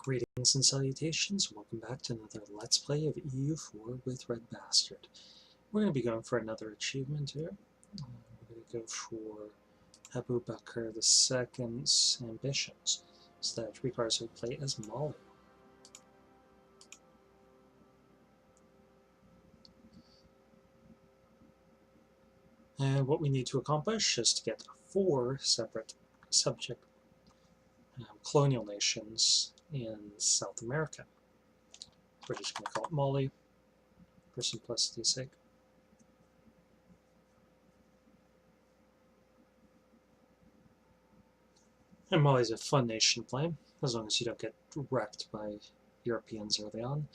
Greetings and salutations, welcome back to another Let's Play of EU4 with RedBstrd. We're going to be going for another achievement here. We're going to go for Abu Bakr II's ambitions. So that requires we play as Mali. And what we need to accomplish is to get 4 separate subject colonial nations in South America. We're just going to call it Mali for simplicity's sake. And Mali's a fun nation to play, as long as you don't get wrecked by Europeans early on.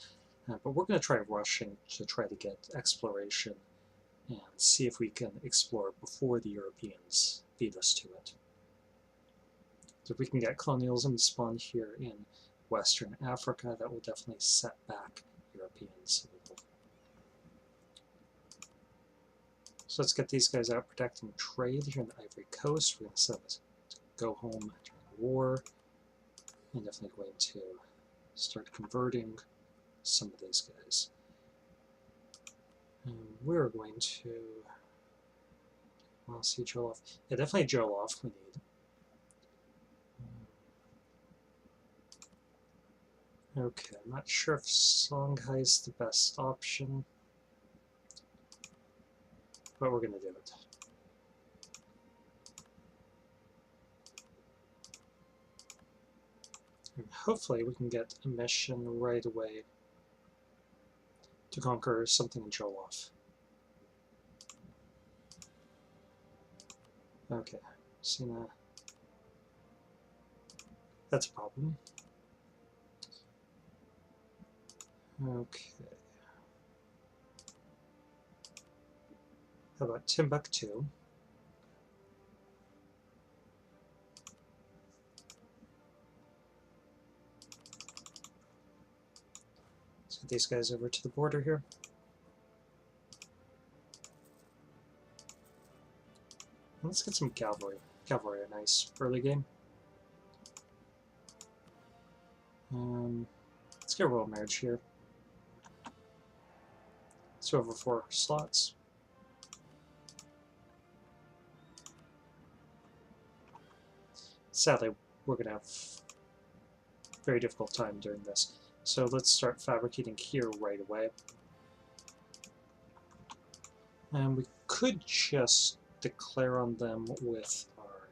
But we're going to try rushing to try to get exploration and see if we can explore before the Europeans beat us to it. So if we can get colonialism spawn here in Western Africa, that will definitely set back Europeans a little. So let's get these guys out protecting trade here in the Ivory Coast. We're going to set us to go home during the war. I'm definitely going to start converting some of these guys. We're going to, well, see Jolof. Yeah, definitely Jolof we need. Okay, I'm not sure if Songhai is the best option, but we're going to do it. And hopefully we can get a mission right away to conquer something in Jolof. Okay, Sina. That's a problem. Okay. How about Timbuktu? Let's get these guys over to the border here. Let's get some cavalry. Cavalry, a nice early game. Let's get royal marriage here. It's over 4 slots. Sadly, we're going to have a very difficult time doing this. So let's start fabricating here right away. And we could just declare on them with our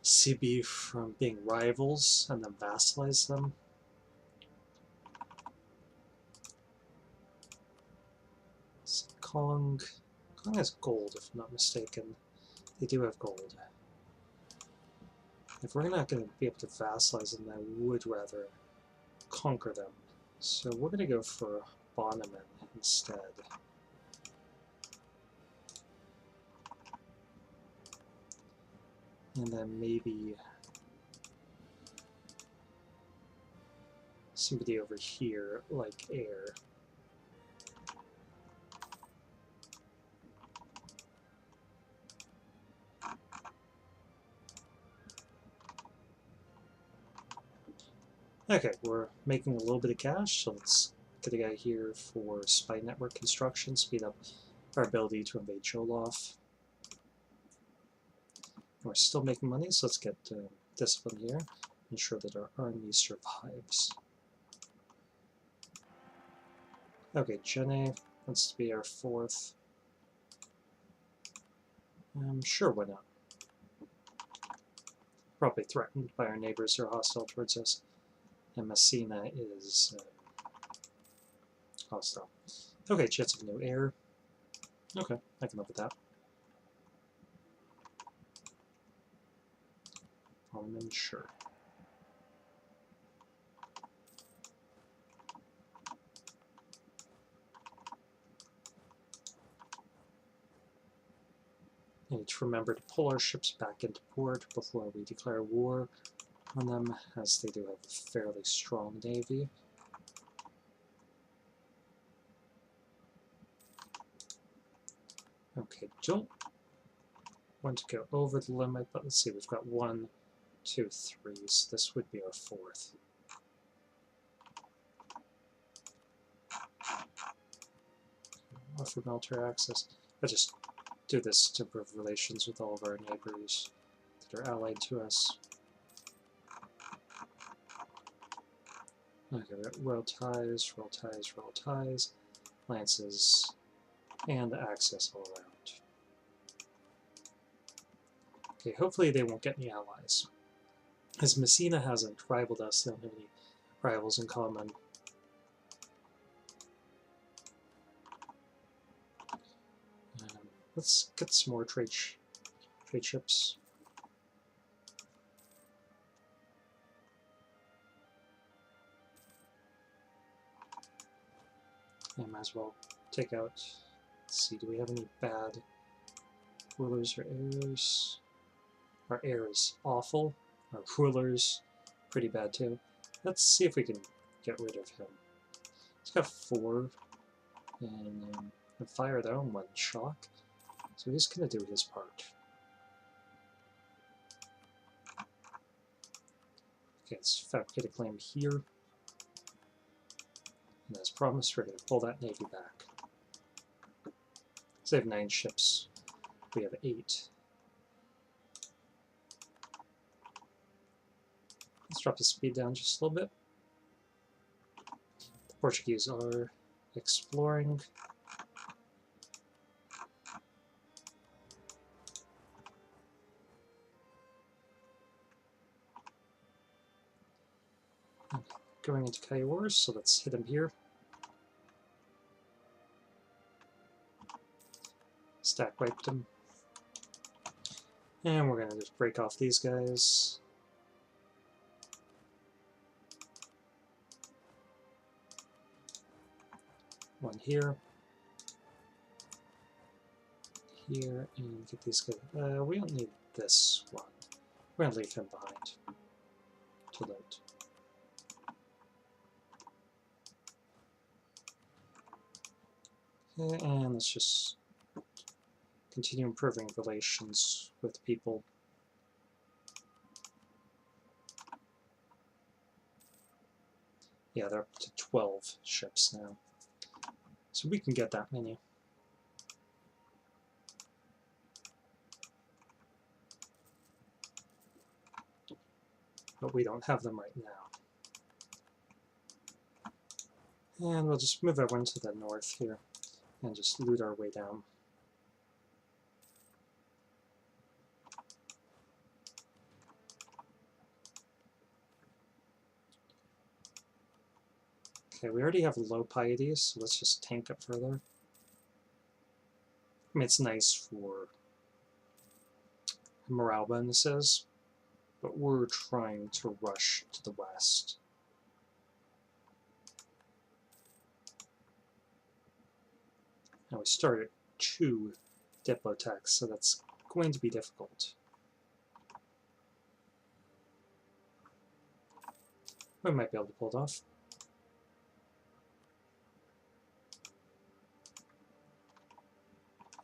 CB from being rivals and then vassalize them. So Kong has gold, if I'm not mistaken. They do have gold. If we're not going to be able to vassalize them, I would rather conquer them. So we're going to go for Bonneman instead. And then maybe somebody over here, like Air. Okay, we're making a little bit of cash, so let's get a guy here for spy network construction, speed up our ability to invade Jolof. We're still making money, so let's get discipline here, ensure that our army survives. Okay, Jene wants to be our 4th. Sure, why not? Probably threatened by our neighbors who are hostile towards us. And Messina is hostile. Okay, chance of new heir. Okay, I can live with that. Sure. We need to remember to pull our ships back into port before we declare war on them, as they do have a fairly strong navy. Okay, don't want to go over the limit, but let's see, we've got 1 2 3s. This would be our 4th. Offer military access. I just do this to improve relations with all of our neighbors that are allied to us. Okay, we got royal ties, royal ties, royal ties, lances, and access all around. Okay, hopefully they won't get any allies. As Messina hasn't rivaled us, they don't have any rivals in common. Let's get some more trade ships. I might as well take out. Let's see, do we have any bad rulers or heirs? Our heir is awful. Our rulers, pretty bad too. Let's see if we can get rid of him. He's got 4, and fire their own 1 shock. So he's going to do his part. Okay, let's fabricate a claim here. And as promised, we're going to pull that navy back. So they have 9 ships. We have 8. Let's drop the speed down just a little bit. The Portuguese are exploring. Going into Cayors, so let's hit him here. Stack wiped him. And we're going to just break off these guys. One here. Here, and get these guys. We don't need this one. We're going to leave him behind to loot. And let's just continue improving relations with people. Yeah, they're up to 12 ships now. So we can get that many. But we don't have them right now. And we'll just move everyone to the north here and just loot our way down. Okay, we already have low piety, so let's just tank it further. I mean, it's nice for morale bonuses, but we're trying to rush to the west. Now we started 2 diplo attacks, so that's going to be difficult. We might be able to pull it off.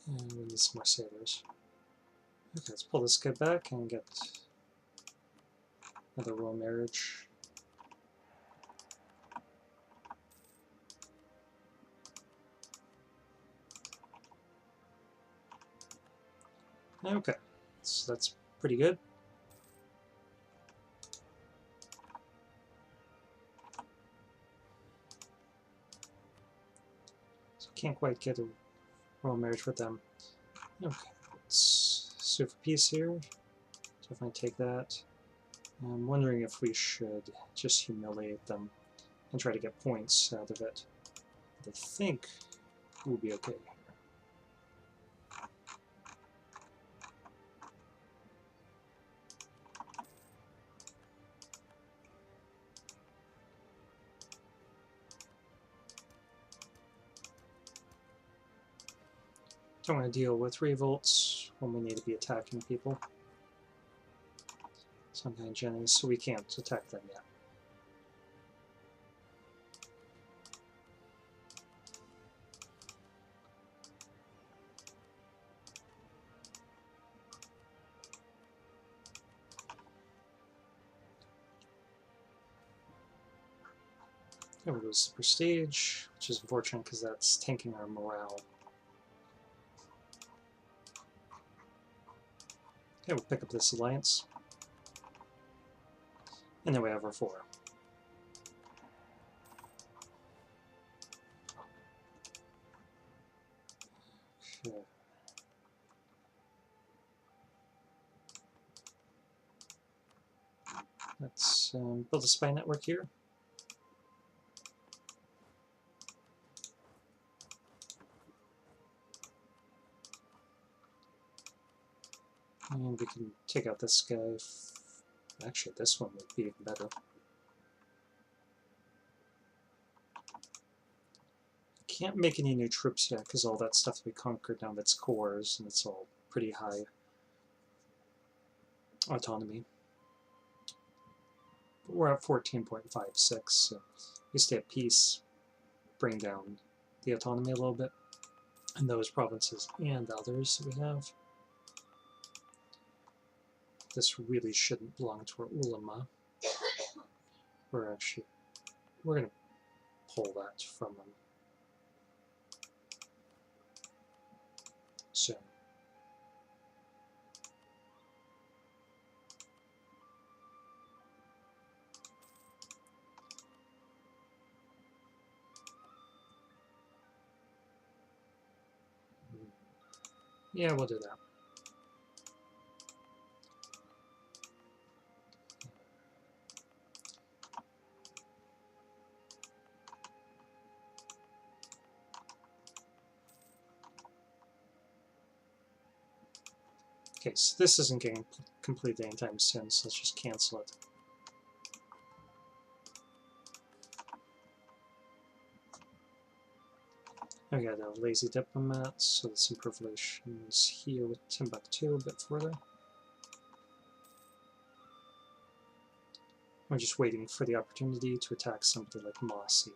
And we need some more sailors. Okay, let's pull this guy back and get another royal marriage. Okay, so that's pretty good. So can't quite get a royal marriage with them. Okay, let's sue for peace here. Definitely take that. I'm wondering if we should just humiliate them and try to get points out of it. I think we'll be okay. Don't want to deal with revolts when we need to be attacking people. Sometimes Jennings, so we can't attack them yet. There goes the prestige, which is unfortunate because that's tanking our morale. Okay, we'll pick up this alliance. And then we have our 4. Okay. Let's build a spy network here. And we can take out this guy. Actually, this one would be even better. Can't make any new troops yet because all that stuff we conquered now of its cores, and it's all pretty high autonomy. But we're at 14.56, so we stay at peace, bring down the autonomy a little bit in those provinces and others that we have. This really shouldn't belong to our ulama. We're going to pull that from them soon. Yeah, we'll do that. Okay, so this isn't getting completed anytime soon, so let's just cancel it. I got a lazy diplomat, so let's improve relations here with Timbuktu a bit further. We're just waiting for the opportunity to attack somebody like Mossy.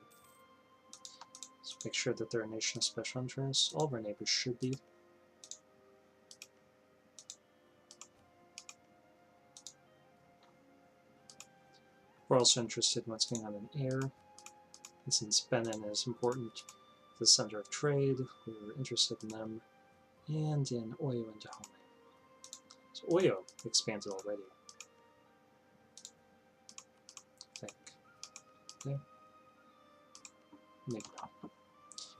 So make sure that they're a nation of special interest. All of our neighbors should be. We're also interested in what's going on in air. And since Benin is important, the center of trade, we're interested in them, and in Oyo and Dahomey. So Oyo expanded already. I think. Okay. Maybe not.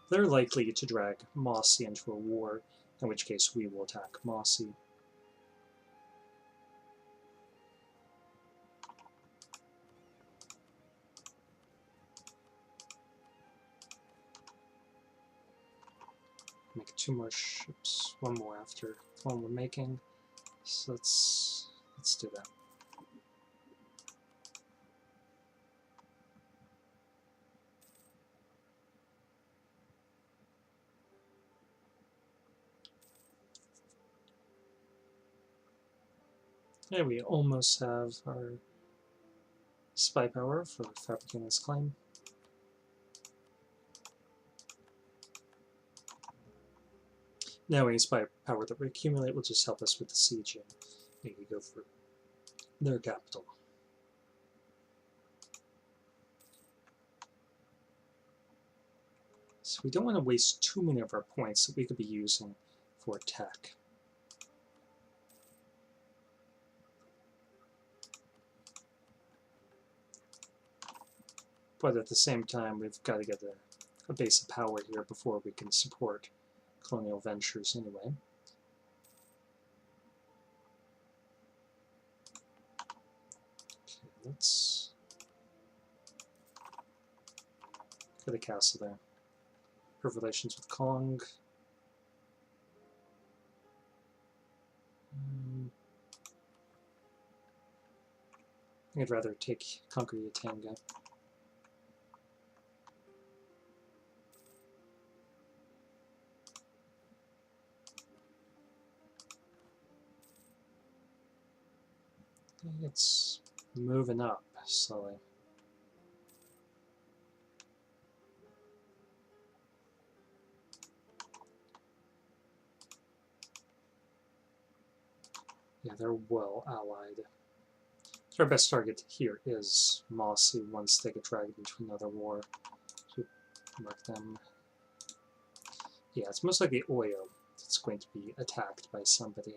They're likely to drag Mossy into a war, in which case we will attack Mossy. Make 2 more ships, 1 more after the one we're making. So let's do that. Yeah, we almost have our spy power for fabricating this claim. Now any spy power that we accumulate will just help us with the sieging. Maybe go for their capital. So we don't want to waste too many of our points that we could be using for tech. But at the same time, we've got to get a base of power here before we can support colonial ventures anyway. Okay, let's get a castle there. Improve relations with Kong. I think I'd rather conquer Yatanga. It's moving up slowly. Yeah, they're well allied. So our best target here is Mossy once they get dragged into another war. So mark them. Yeah, it's most likely Oyo that's going to be attacked by somebody.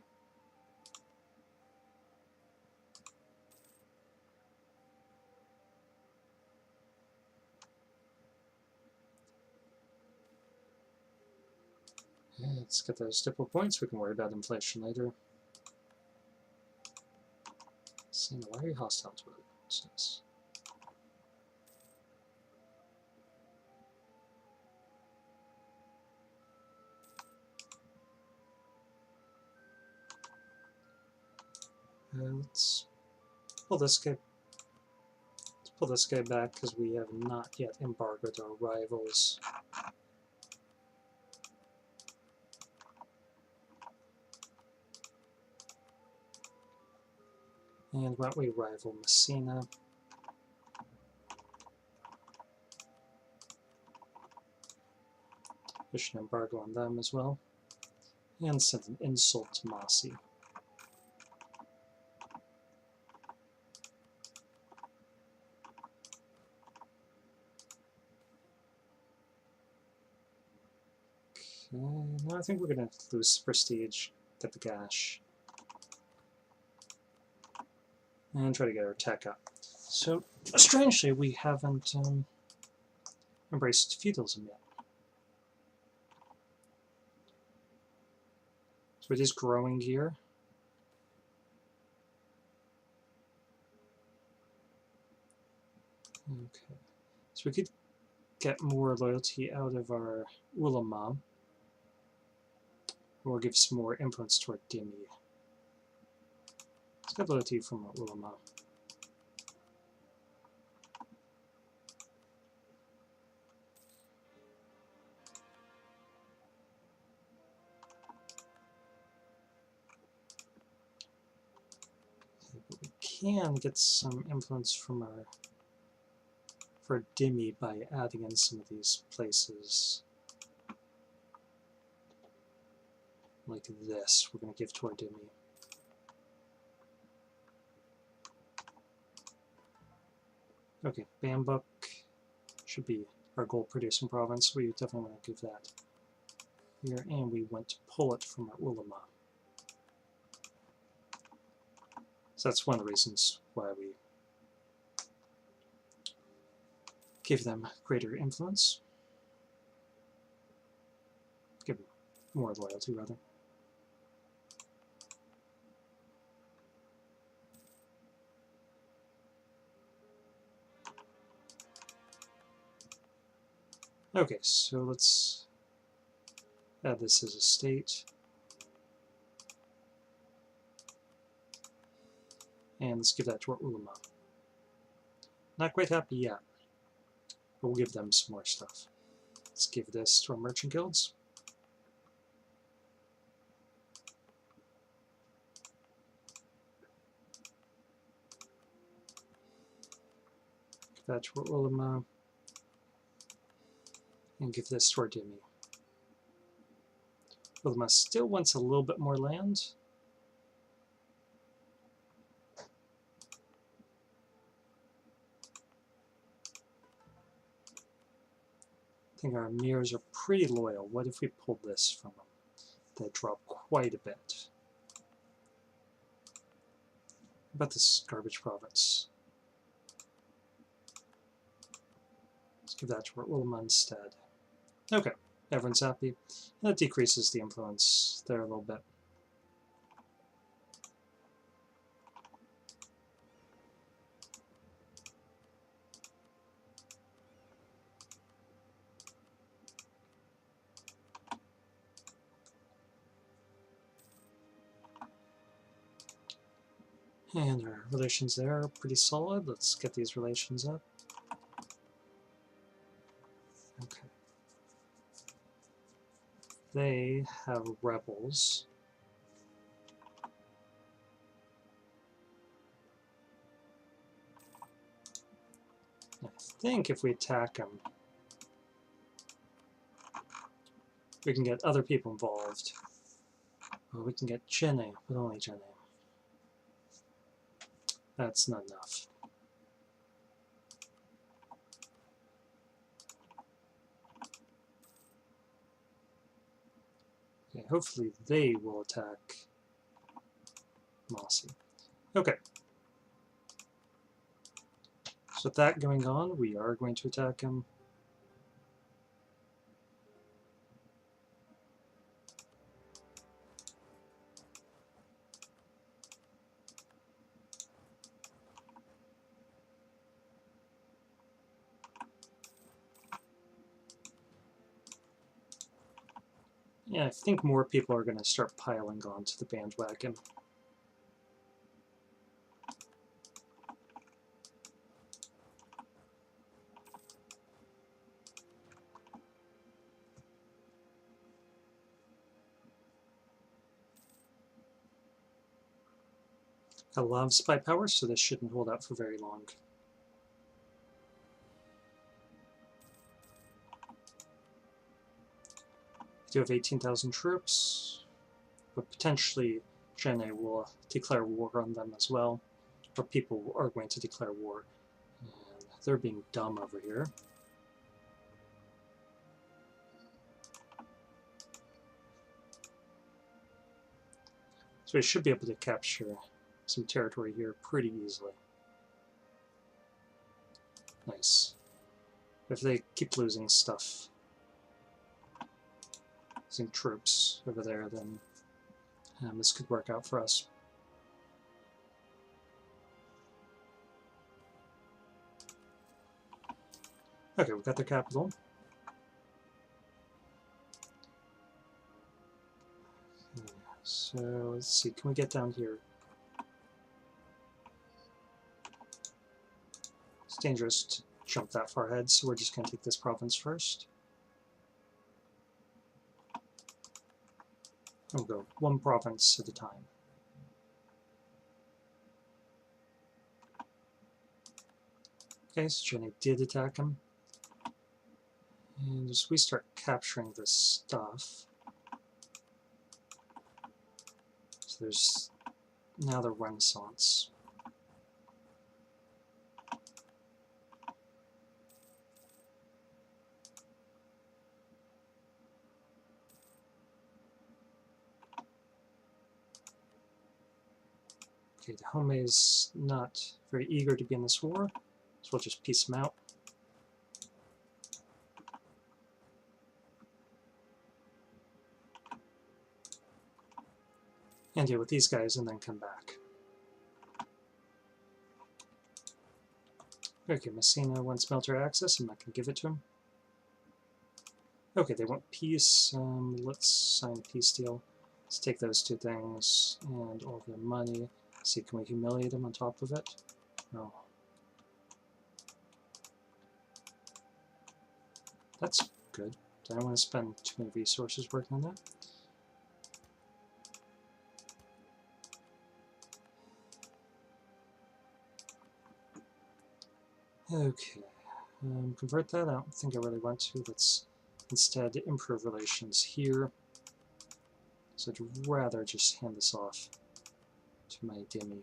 Let's get those diplo points. We can worry about inflation later. Saying, why are you hostile to it? Let's pull this guy. Let's pull this guy back because we have not yet embargoed our rivals. And why don't we rival Messina? Push an embargo on them as well. And send an insult to Mossy. Okay, now I think we're going to lose prestige, get the gash, and try to get our tech up. So, strangely, we haven't embraced feudalism yet. So it is growing here. Okay, so we could get more loyalty out of our ulama, or give some more influence toward Dimi. Let's get loyalty from our ulama. But we can get some influence from our for Dimi by adding in some of these places. Like this, we're going to give to our Dimi. Okay, Bambuk should be our gold producing province, so we definitely want to give that here, and we want to pull it from our ulama. So that's one of the reasons why we give them greater influence. Give them more loyalty, rather. Okay, so let's add this as a state. And let's give that to our ulama. Not quite happy yet, but we'll give them some more stuff. Let's give this to our merchant guilds. Give that to our ulama. And give this to our Dimi. Ulama still wants a little bit more land. I think our emirs are pretty loyal. What if we pulled this from them? They drop quite a bit. How about this garbage province? Let's give that to our ulama instead. Okay, everyone's happy. That decreases the influence there a little bit. And our relations there are pretty solid. Let's get these relations up. Okay. They have rebels. I think if we attack them, we can get other people involved. Well, we can get Jenne, but only Jenne. That's not enough. Okay, hopefully they will attack Mossy. Okay. So with that going on, we are going to attack him. Yeah, I think more people are going to start piling onto the bandwagon. I love spy power, so this shouldn't hold out for very long. We do have 18,000 troops, but potentially Jene will declare war on them as well, or people are going to declare war. And they're being dumb over here. So we should be able to capture some territory here pretty easily. Nice. If they keep losing stuff, losing troops over there, then this could work out for us. Okay, we've got the capital. So let's see, can we get down here? It's dangerous to jump that far ahead, so we're just going to take this province first. We'll go one province at a time. Okay, so Jenny did attack him. And as we start capturing this stuff, so there's now the Renaissance. Okay, the Home is not very eager to be in this war, so we'll just piece him out. And deal with these guys and then come back. Okay, Messina wants military access. I'm not going to give it to him. Okay, they want peace. Let's sign a peace deal. Let's take those two things and all their money. See, can we humiliate them on top of it? No. That's good. I don't want to spend too many resources working on that. Okay, convert that. I don't think I really want to. Let's instead improve relations here. So I'd rather just hand this off to my Demi.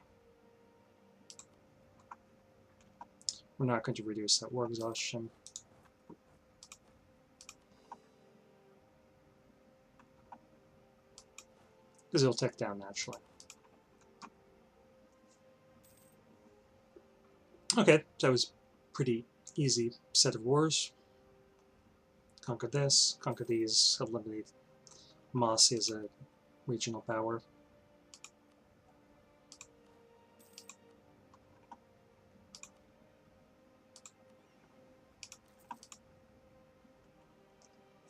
We're not going to reduce that war exhaustion. Because it'll tick down naturally. Okay, that was pretty easy set of wars. Conquer this, conquer these, eliminate Mossy as a regional power.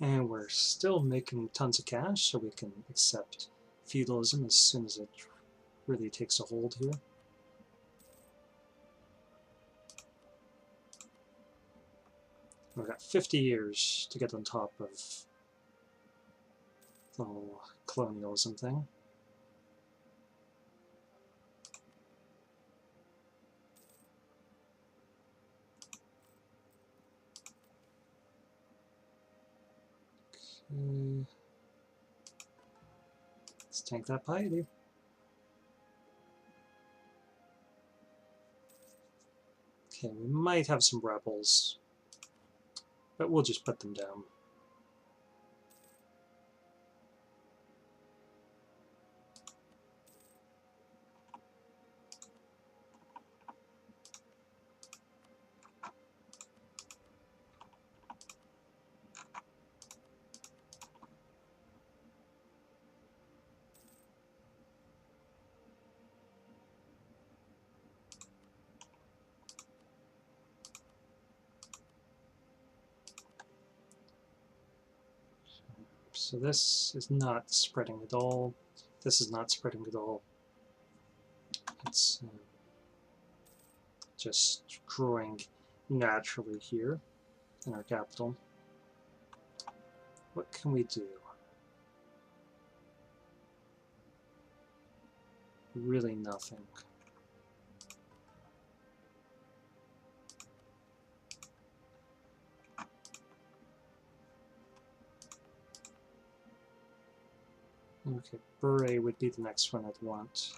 And we're still making tons of cash, so we can accept feudalism as soon as it really takes a hold here. We've got 50 years to get on top of the whole colonialism thing. Okay. Let's tank that piety. Okay, we might have some rebels, but we'll just put them down. So this is not spreading at all. This is not spreading at all. It's just growing naturally here in our capital. What can we do? Really nothing. Okay, Bure would be the next one I'd want.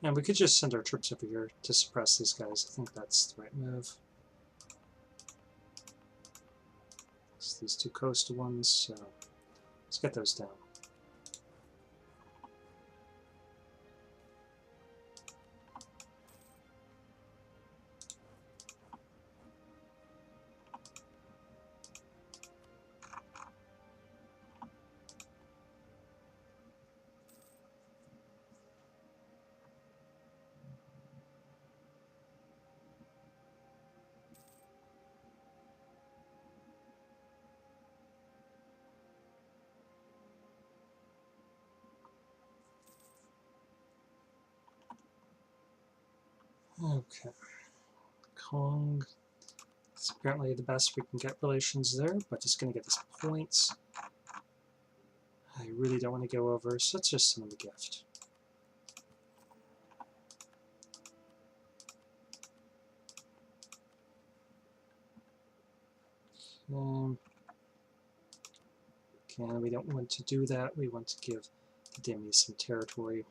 And we could just send our troops over here to suppress these guys. I think that's the right move. It's these two coastal ones, so let's get those down. Okay. Kong. It's apparently the best we can get relations there, but just going to get us points. I really don't want to go over, so let's just send them a gift. Okay, we don't want to do that. We want to give the Demi some territory.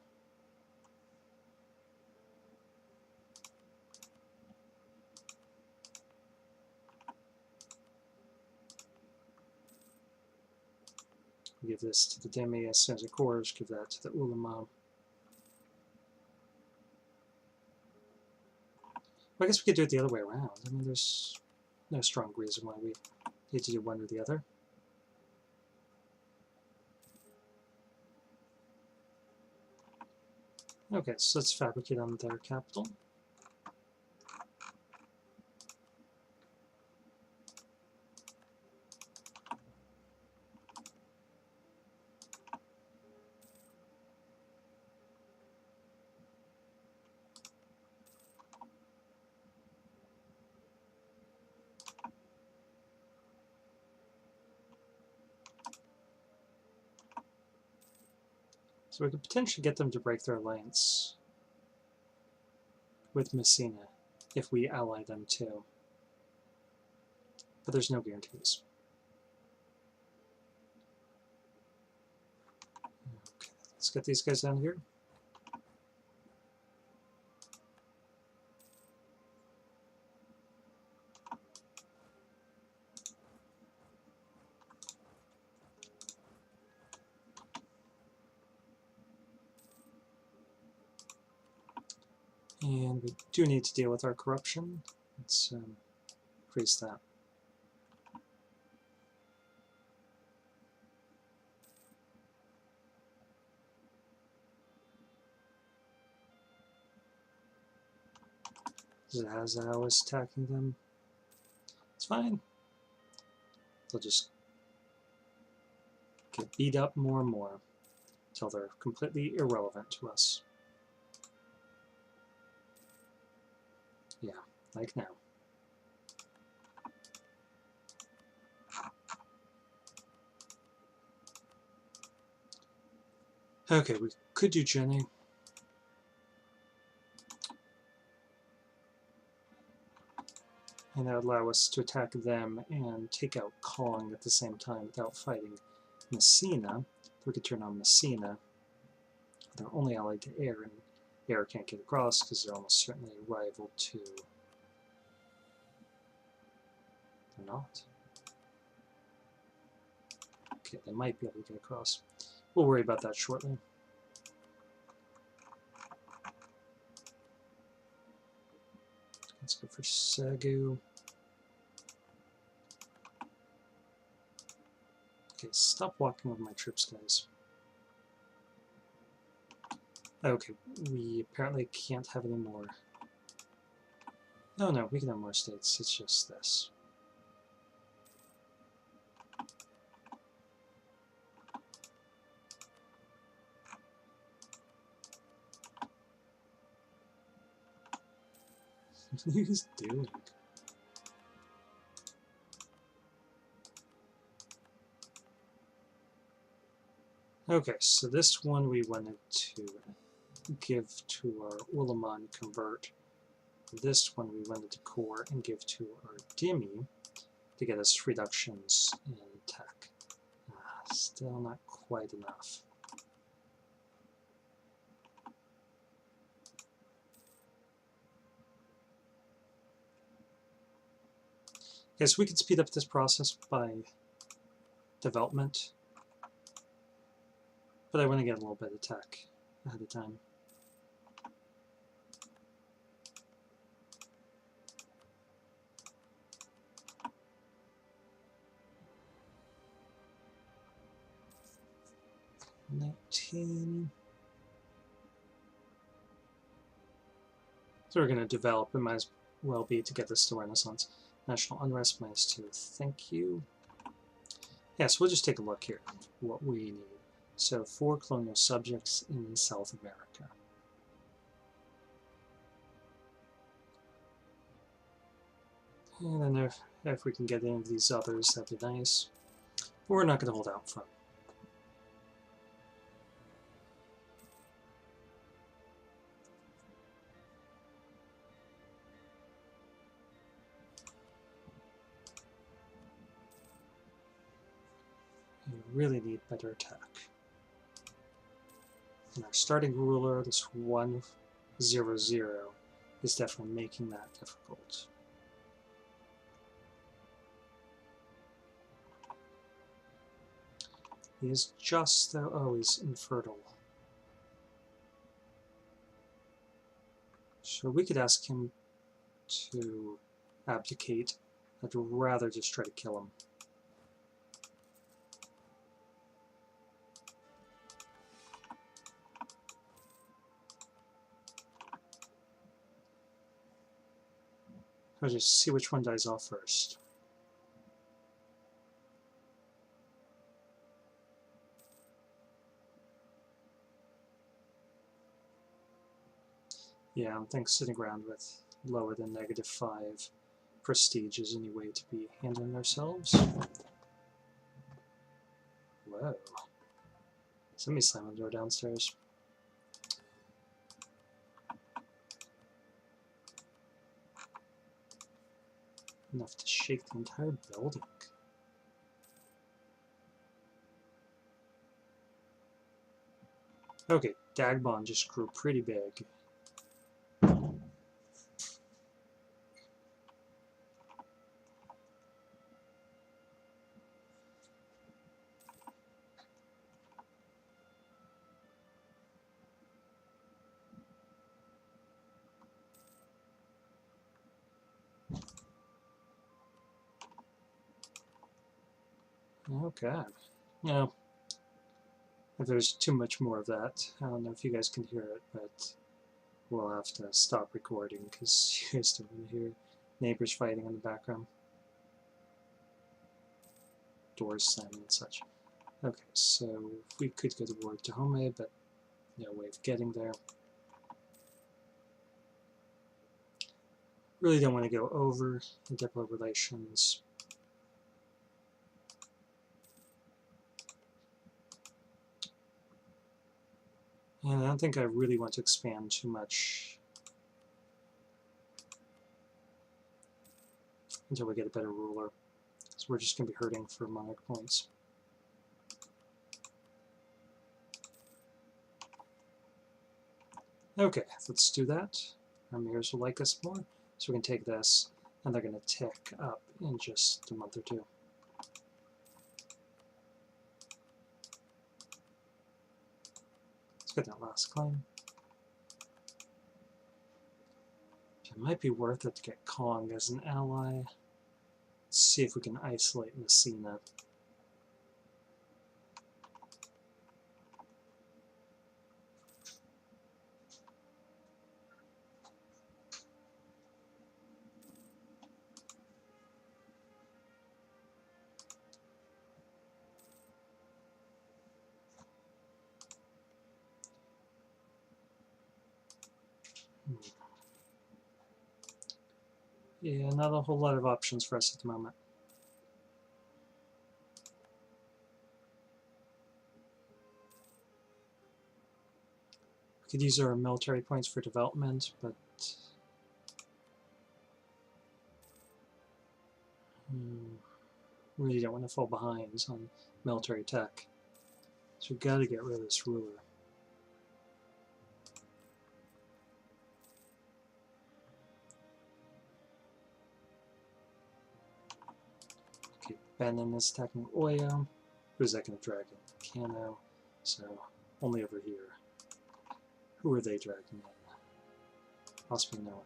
Give this to the Demi as soon as it cores. Give that to the Ulema. Well, I guess we could do it the other way around. I mean, there's no strong reason why we need to do one or the other. Okay, so let's fabricate on their capital. So we could potentially get them to break their alliance with Messina if we ally them too. But there's no guarantees. Okay, let's get these guys down here. And we do need to deal with our corruption. Let's increase that. Zazao is attacking them. It's fine. They'll just get beat up more and more until they're completely irrelevant to us. Yeah, like now. Okay, we could do Jenny. And that would allow us to attack them and take out Kong at the same time without fighting Messina. We could turn on Messina. They're only allied to air, and air can't get across because they're almost certainly a rival to... They're not. Okay, they might be able to get across. We'll worry about that shortly. Let's go for Segu. Okay, stop walking with my troops, guys. Okay, we apparently can't have any more. No, we can have more states. It's just this. What are you guys doing? Okay, so this one we wanted to give to our Ullaman convert. This one we wanted to core and give to our Dhimmi to get us reductions in tech. Still not quite enough. Okay, so we could speed up this process by development, but I want to get a little bit of tech ahead of time. So we're going to develop. It might as well be to get this to Renaissance. National unrest -2. Thank you. Yeah, so we'll just take a look here. What we need. So 4 colonial subjects in South America. And then if we can get any of these others, that'd be nice. But we're not going to hold out for them. We really need better attack. And our starting ruler, this 1-0-0, is definitely making that difficult. He is just, though, oh, he's infertile. So we could ask him to abdicate. I'd rather just try to kill him. I'll just see which one dies off first. Yeah, I don't think sitting around with lower than -5 prestige is any way to be handling ourselves. Whoa. Somebody slammed the door downstairs. Enough to shake the entire building. Okay, Dagbon just grew pretty big. Okay. Yeah. If there's too much more of that, I don't know if you guys can hear it, but we'll have to stop recording because you guys don't want to hear neighbors fighting in the background. Doors slamming and such. Okay, so we could go to war to Home, but no way of getting there. Really don't want to go over the diplomatic relations. And I don't think I really want to expand too much until we get a better ruler. So we're just going to be hurting for monarch points. Okay, let's do that. Our mirrors will like us more. So we can take this, and they're going to tick up in just a month or two. Let's get that last claim. It might be worth it to get Kong as an ally. Let's see if we can isolate Messina. Yeah, not a whole lot of options for us at the moment. We could use our military points for development, but really don't want to fall behind on military tech. So we've got to get rid of this ruler. Okay, Benin is attacking Oyo. Who's that going to drag in? Kano. So only over here. Who are they dragging in? Possibly no one.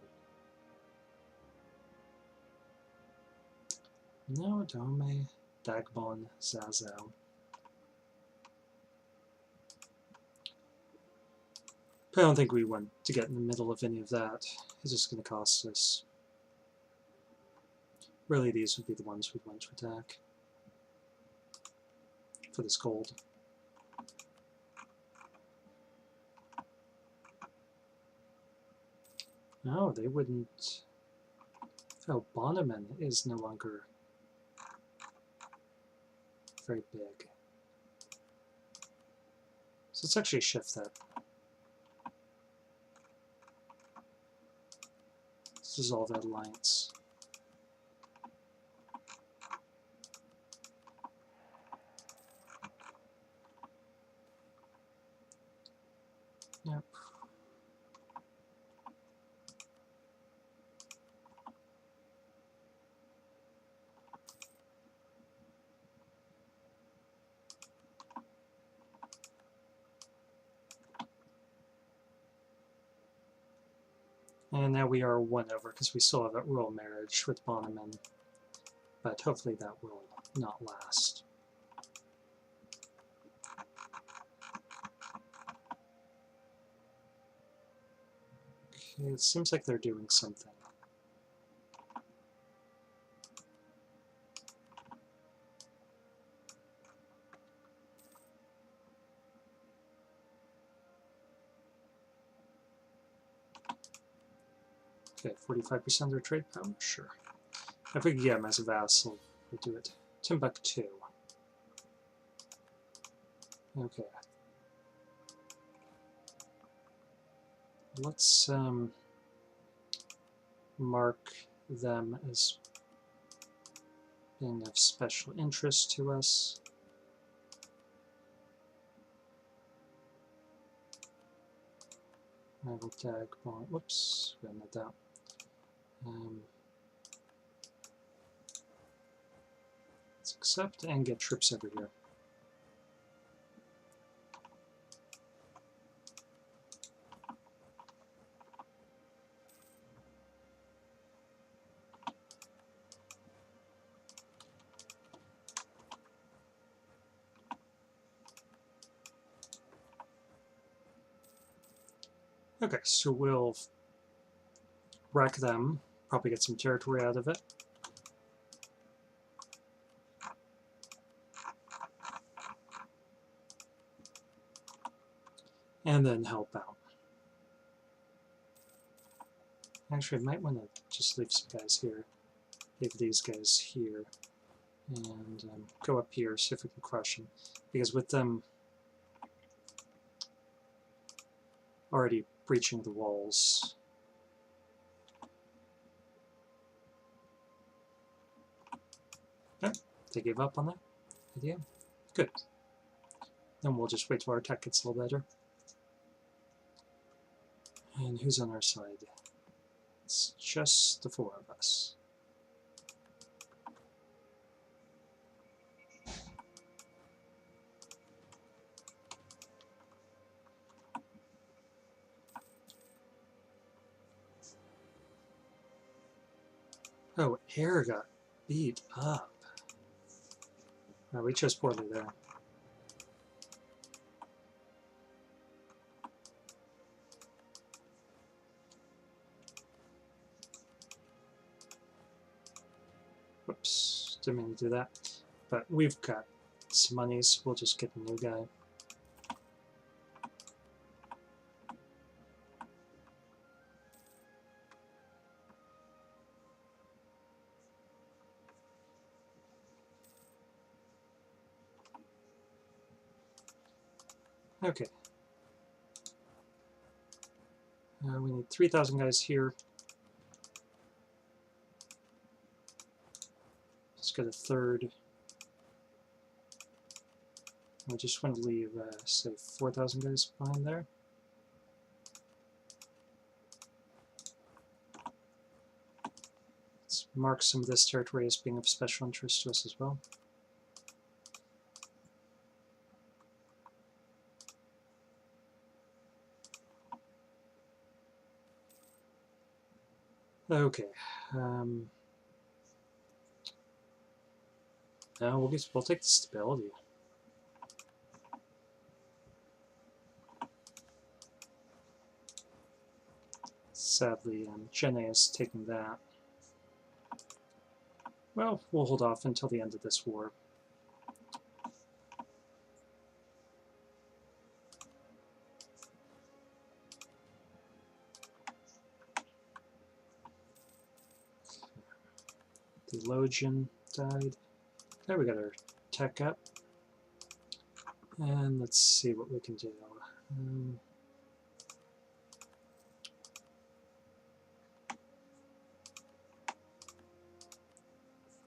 No, Dome, Dagbon, Zazao. I don't think we want to get in the middle of any of that. It's just going to cost us. Really, these would be the ones we'd want to attack for this gold. No, they wouldn't. Oh, Bonneman is no longer very big. So let's actually shift that. Let's dissolve that alliance. Yep. And now we are 1 over because we still have that royal marriage with Bonneman. But hopefully that will not last. Okay, it seems like they're doing something. Okay, 45% of their trade power? Sure. If we can get him as a vassal, we'll do it. Timbuktu. Okay. Let's mark them as being of special interest to us. Rival tag bond. Whoops, written that down. Let's accept and get troops over here. Okay, so we'll wreck them, probably get some territory out of it. And then help out. Actually, I might want to just leave some guys here, leave these guys here, and go up here, see if we can crush them. Because with them already breaching the walls, okay, they gave up on that idea. Good. Then we'll just wait till our tech gets a little better. And who's on our side? It's just the four of us. Oh, air got beat up. Oh, we chose poorly there. Whoops, didn't mean to do that. But we've got some money, so we'll just get a new guy. Okay. We need 3,000 guys here. Let's get a third. I just want to leave, say, 4,000 guys behind there. Let's mark some of this territory as being of special interest to us as well. Okay. Now we'll take the stability. Sadly, Jenna is taking that. Well, we'll hold off until the end of this war. Theologian died. There we got our tech up. And let's see what we can do.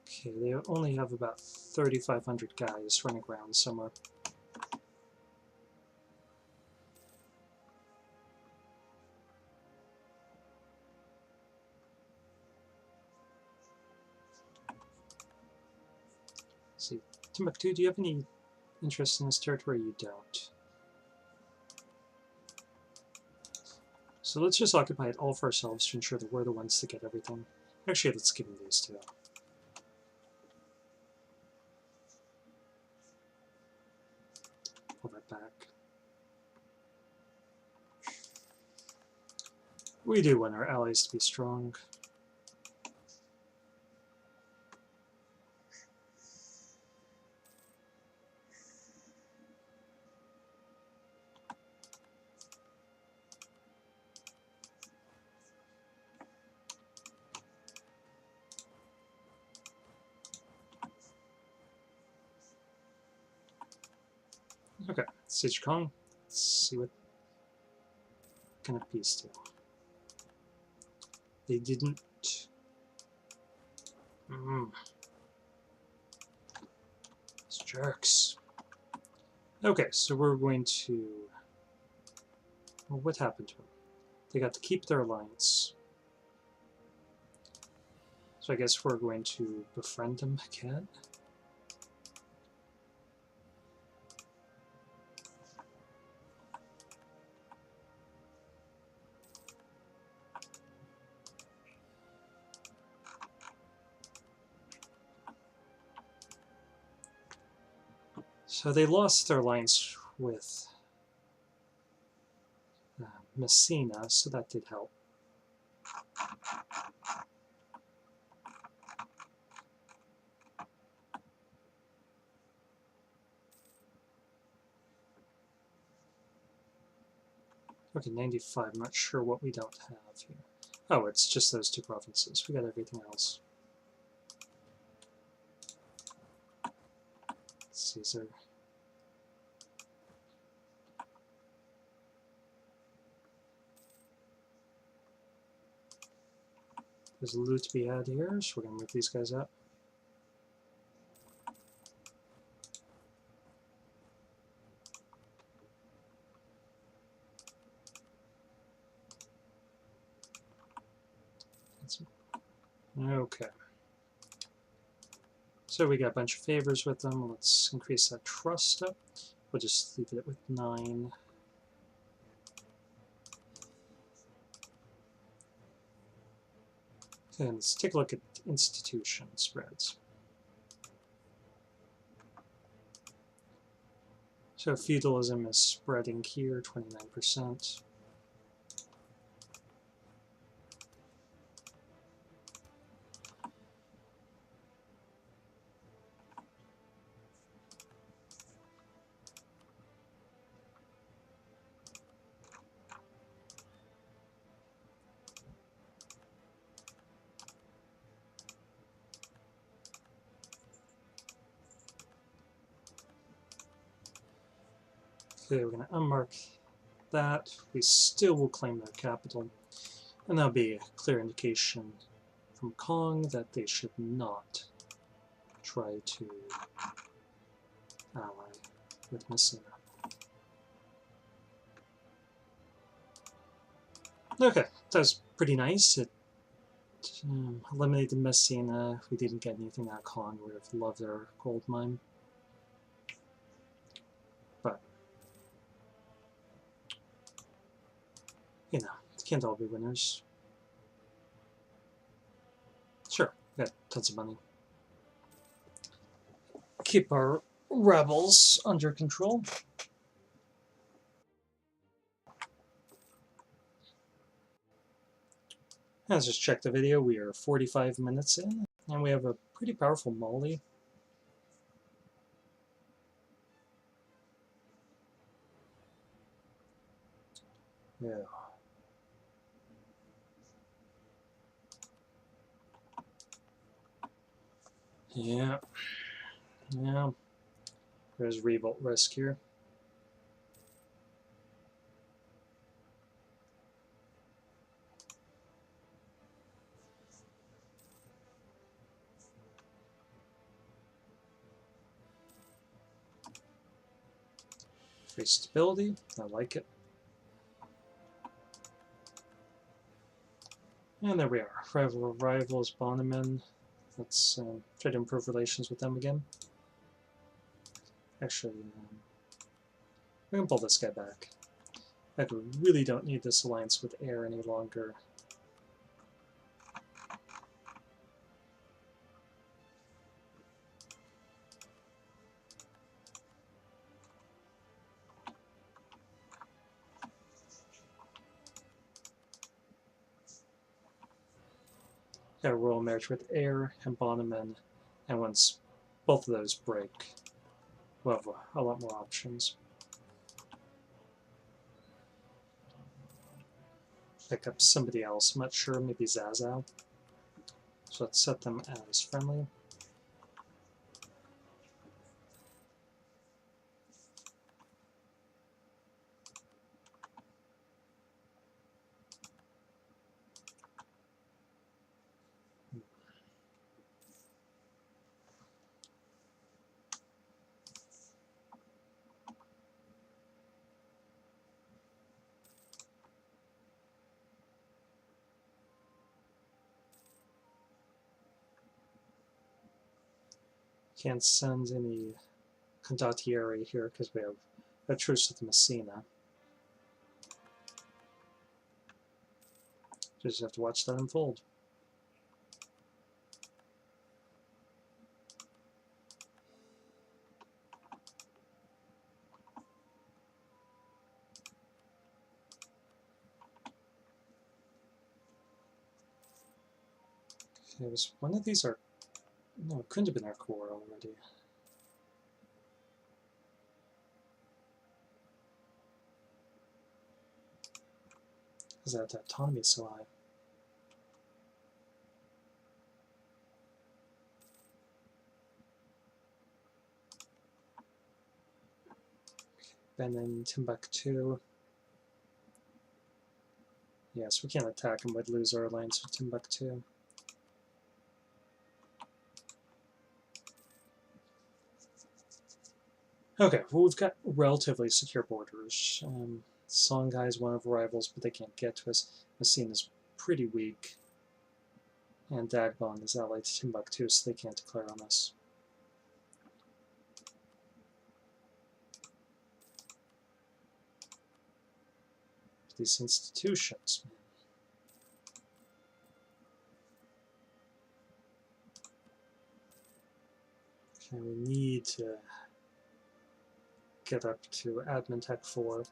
Okay, they only have about 3,500 guys running around somewhere. Let's see, Timbuktu, do you have any interest in this territory? You don't. So let's just occupy it all for ourselves to ensure that we're the ones to get everything. Actually, let's give them these two. Pull that back. We do want our allies to be strong. Okay, Siege Kong. Let's see what kind of peace do. They didn't. These jerks. Okay, so we're going to. Well, what happened to them? They got to keep their alliance. So I guess we're going to befriend them again. So they lost their alliance with Messina, so that did help. Okay, 95, I'm not sure what we don't have here. Oh, it's just those two provinces. We got everything else. Caesar. There's loot to be had here, so we're going to move these guys up. Okay. So we got a bunch of favors with them. Let's increase that trust up. We'll just leave it with 9. And let's take a look at institution spreads. So feudalism is spreading here, 29%. Okay, we're going to unmark that. We still will claim their capital. And that'll be a clear indication from Kong that they should not try to ally with Messina. Okay, that was pretty nice. It eliminated Messina. If we didn't get anything out of Kong, we would have loved their gold mine. But, you know, can't all be winners. Sure, we got tons of money. Keep our rebels under control. Let's just check the video. We are 45 minutes in, and we have a pretty powerful Mali. Yeah. Yeah. Yeah. There's revolt risk here. Free stability. I like it. And there we are. Rival rivals, Bonneman. Let's try to improve relations with them again. Actually, we can pull this guy back. In fact, we really don't need this alliance with air any longer. Got a royal marriage with air and Bonneman, and once both of those break, we'll have a lot more options. Pick up somebody else. I'm not sure, maybe Zazao. So let's set them as friendly. Can't send any condottieri here because we have a truce with Messina. Just have to watch that unfold. Okay, was one of these our... No, it couldn't have been our core already. Because that autonomy is so high. Benin, Timbuktu. Yes, we can't attack him, we'd lose our alliance with Timbuktu. Okay, well, we've got relatively secure borders. Songhai is one of our rivals, but they can't get to us. Messina is pretty weak. And Dagbon is allied to Timbuktu, so they can't declare on us. These institutions, man. Okay, we need to get up to Admin Tech 4.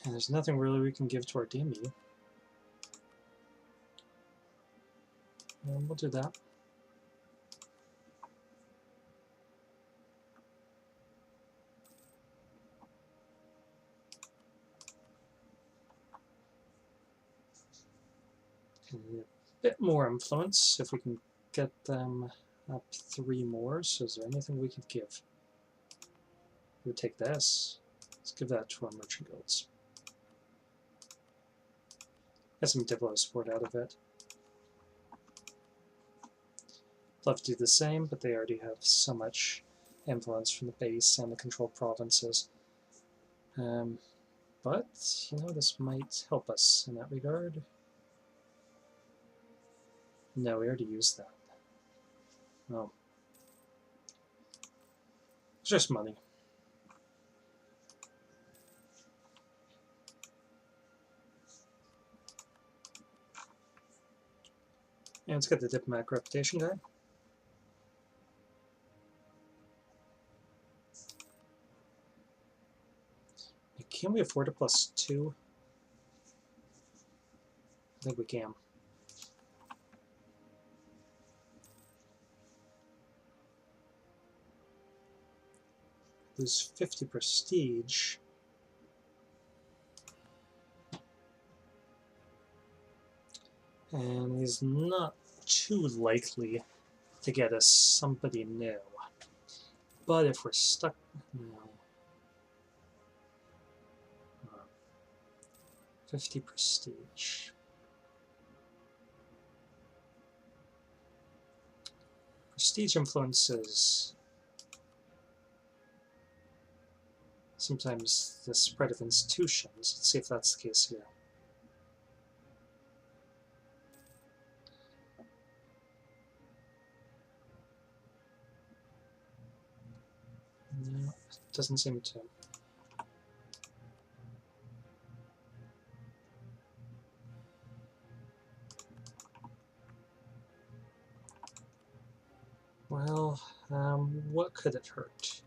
And there's nothing really we can give to our DMU. And we'll do that. And a bit more influence if we can get them up 3 more. So is there anything we could give? We would take this. Let's give that to our merchant guilds. Get some Diplo support out of it. Love to do the same, but they already have so much influence from the base and the controlled provinces. But, you know, this might help us in that regard. No, we already used that. Oh. It's just money. And let's get the diplomatic reputation guy. Can we afford a +2? I think we can. Lose 50 prestige. And he's not too likely to get us somebody new. But if we're stuck... No. 50 prestige. Prestige influences sometimes the spread of institutions. Let's see if that's the case here. No, it doesn't seem to. Well, what could it hurt?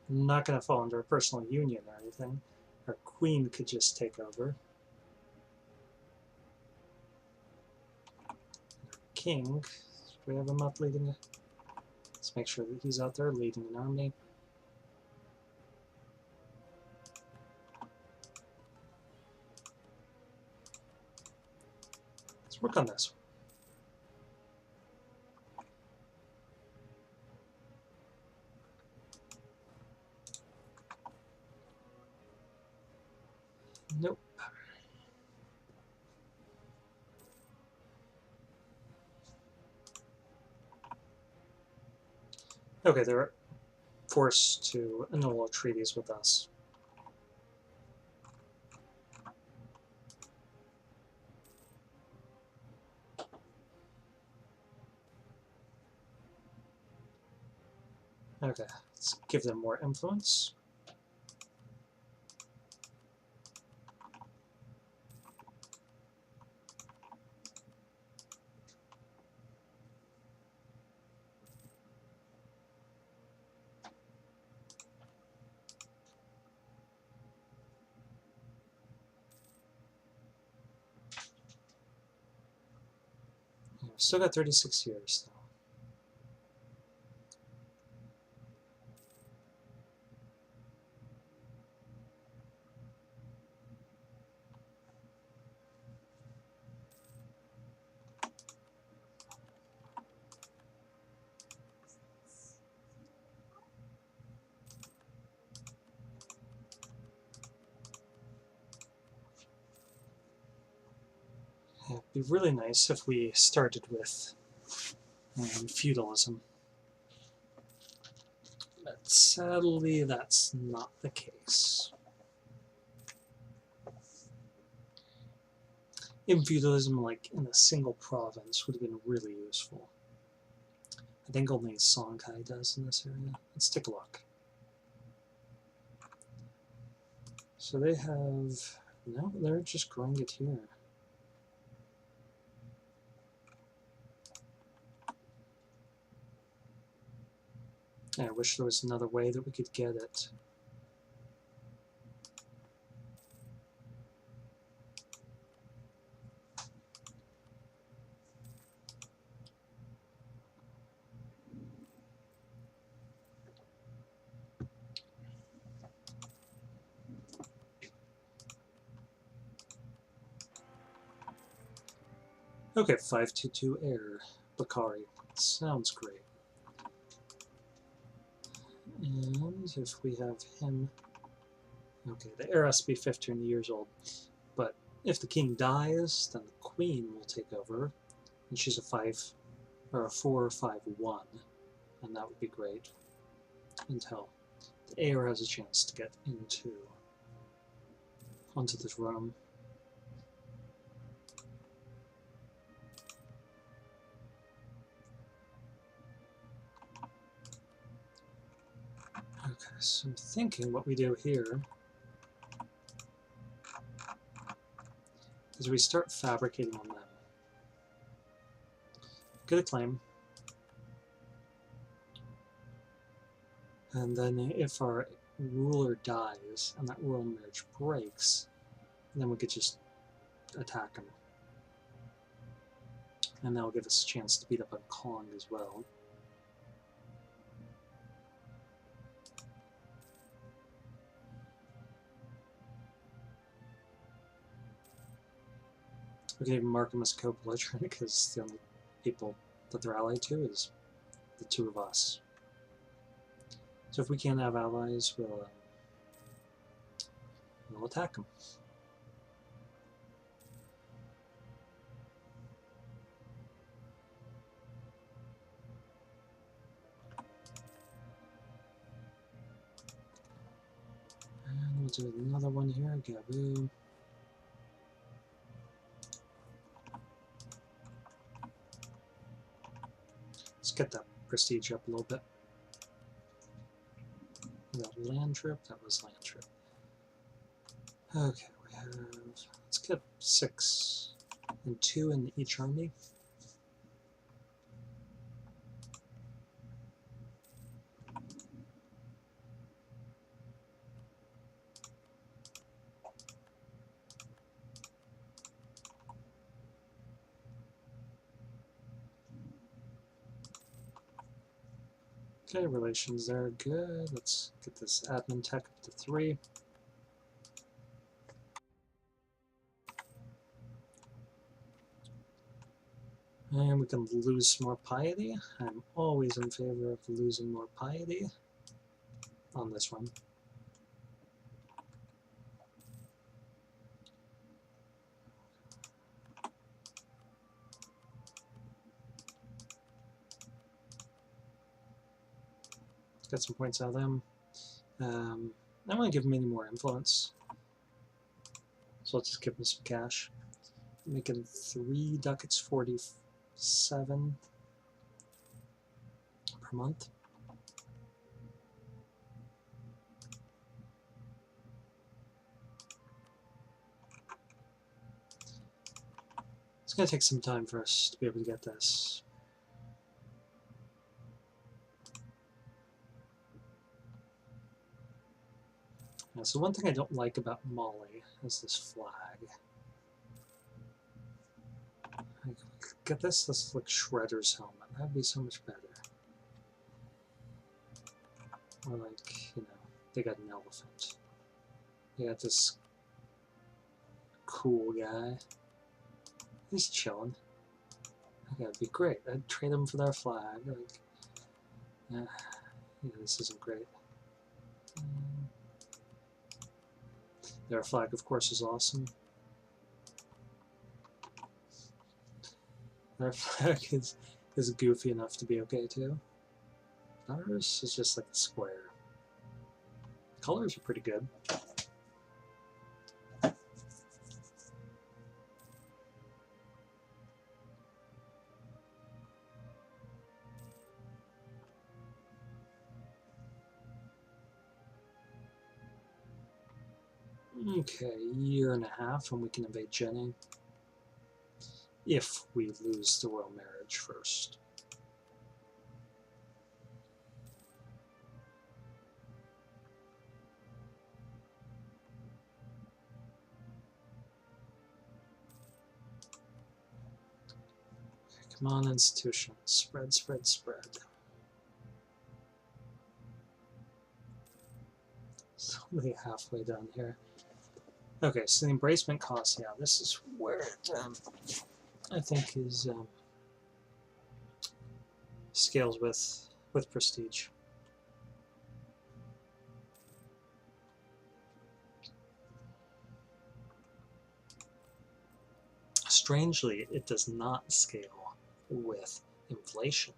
I'm not going to fall under a personal union or anything. Our queen could just take over. King, do we have him up leading? Let's make sure that he's out there leading an army. Let's work on this. Nope. Okay, they're forced to annul treaties with us. Okay, let's give them more influence. We've still got 36 years, though. Yeah, it'd be really nice if we started with feudalism. But sadly, that's not the case. In feudalism, like in a single province, would have been really useful. I think only Songhai does in this area. Let's take a look. So they have... No, they're just growing it here. I wish there was another way that we could get it. Okay, 522 air. Bakari. Sounds great. And if we have him... Okay, the heir has to be 15 years old. But if the king dies, then the queen will take over. And she's a 4-5-1. And that would be great. Until the heir has a chance to get onto the throne. Okay, so I'm thinking what we do here is we start fabricating on them. Get a claim. And then if our ruler dies and that royal marriage breaks, then we could just attack him. And that'll give us a chance to beat up on Kong as well. We can even mark him as co-belligerent because the only people that they're allied to is the two of us. So if we can't have allies, we'll attack them. And we'll do another one here, Gabu. Let's get that prestige up a little bit. That land trip, that was land trip. Okay, we have, let's get 6 and 2 in each army. Okay, relations there, good. Let's get this admin tech up to 3. And we can lose some more piety. I'm always in favor of losing more piety on this one. Get some points out of them. I want to give them any more influence. So let's just give them some cash. Making 3 ducats 47 per month. It's going to take some time for us to be able to get this. Yeah, so one thing I don't like about Mali is this flag. Get this? This is like Shredder's helmet. That'd be so much better. Or like, you know, they got an elephant. They got this cool guy. He's chilling. Okay, that'd be great. I'd trade him for their flag. Like, yeah, this isn't great. Their flag, of course, is awesome. That flag is goofy enough to be okay too. Ours is just like a square. Colors are pretty good. Okay, year and a half and we can invade Jenny. If we lose the royal marriage first. Okay, come on, institutions. Spread, spread, spread. It's only halfway down here. Okay, so the embracement cost, yeah, this is where it, I think, is scales with prestige. Strangely, it does not scale with inflation.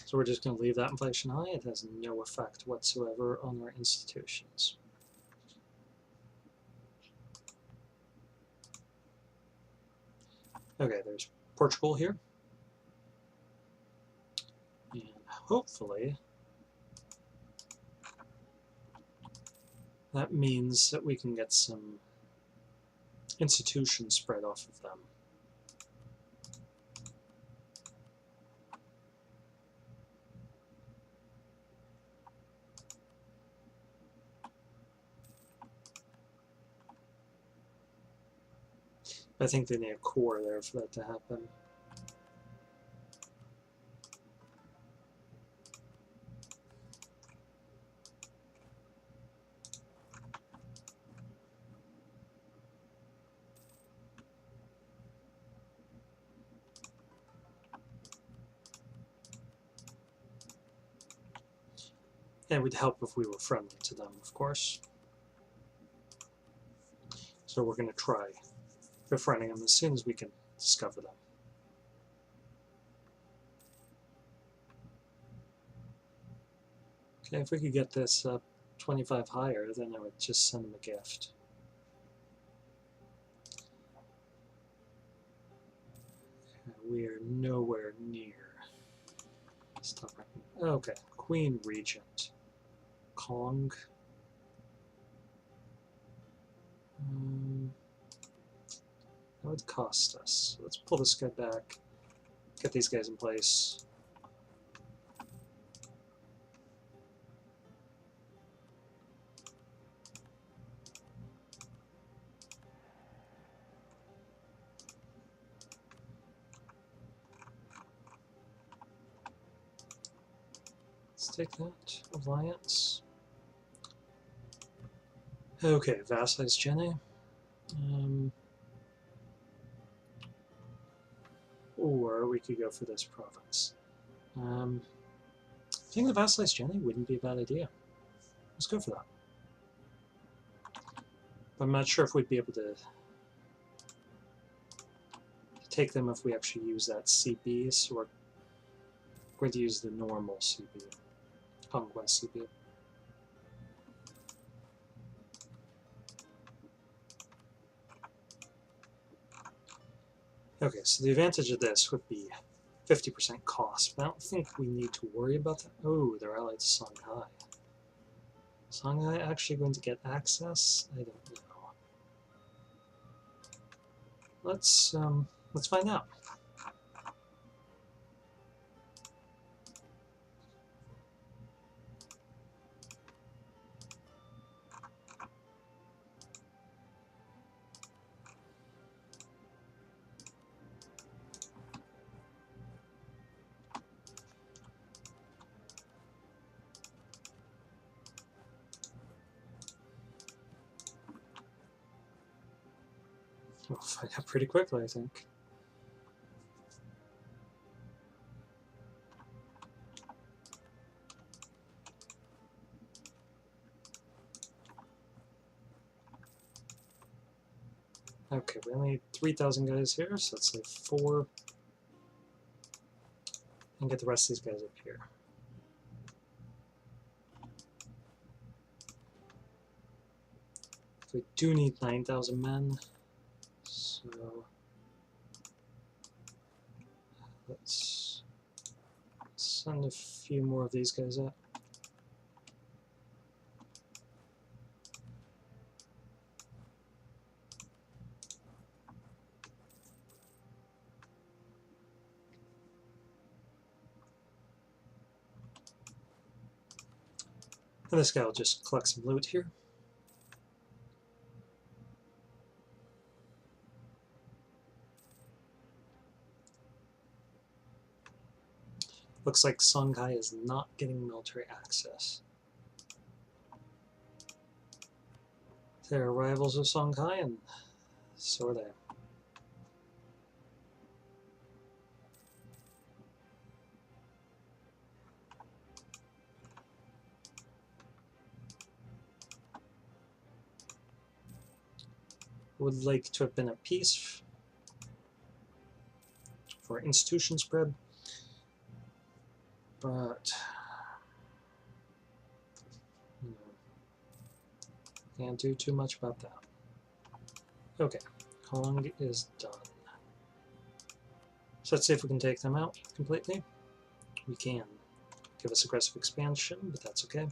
So we're just going to leave that inflation high. It has no effect whatsoever on our institutions. Okay, there's Portugal here. And hopefully that means that we can get some institutions spread off of them. I think they need a core there for that to happen. It would help if we were friendly to them, of course. So we're going to try befriending them as soon as we can discover them. Okay, if we could get this up 25 higher, then I would just send them a gift. Okay, we are nowhere near. Stop right. Okay, Queen Regent. Kong. That would cost us. So let's pull this guy back, get these guys in place. Let's take that alliance. Okay, vassalize Jenny. Or we could go for this province. I think the vassalize Jenny wouldn't be a bad idea. Let's go for that. But I'm not sure if we'd be able to take them if we actually use that CB, so we're going to use the normal CB, Conquest CB. Okay, so the advantage of this would be 50% cost, but I don't think we need to worry about that. Oh, they're allied to Songhai. Songhai actually going to get access? I don't know. Let's find out. We'll find out pretty quickly, I think. Okay, we only need 3,000 guys here, so let's say 4. And get the rest of these guys up here. We do need 9,000 men, so let's send a few more of these guys up. And this guy will just collect some loot here. Looks like Songhai is not getting military access. They're rivals of Songhai, and so are they. Would like to have been at peace for institution spread, but can't do too much about that. Okay, Hong is done. So let's see if we can take them out completely. We can. Give us aggressive expansion, but that's okay.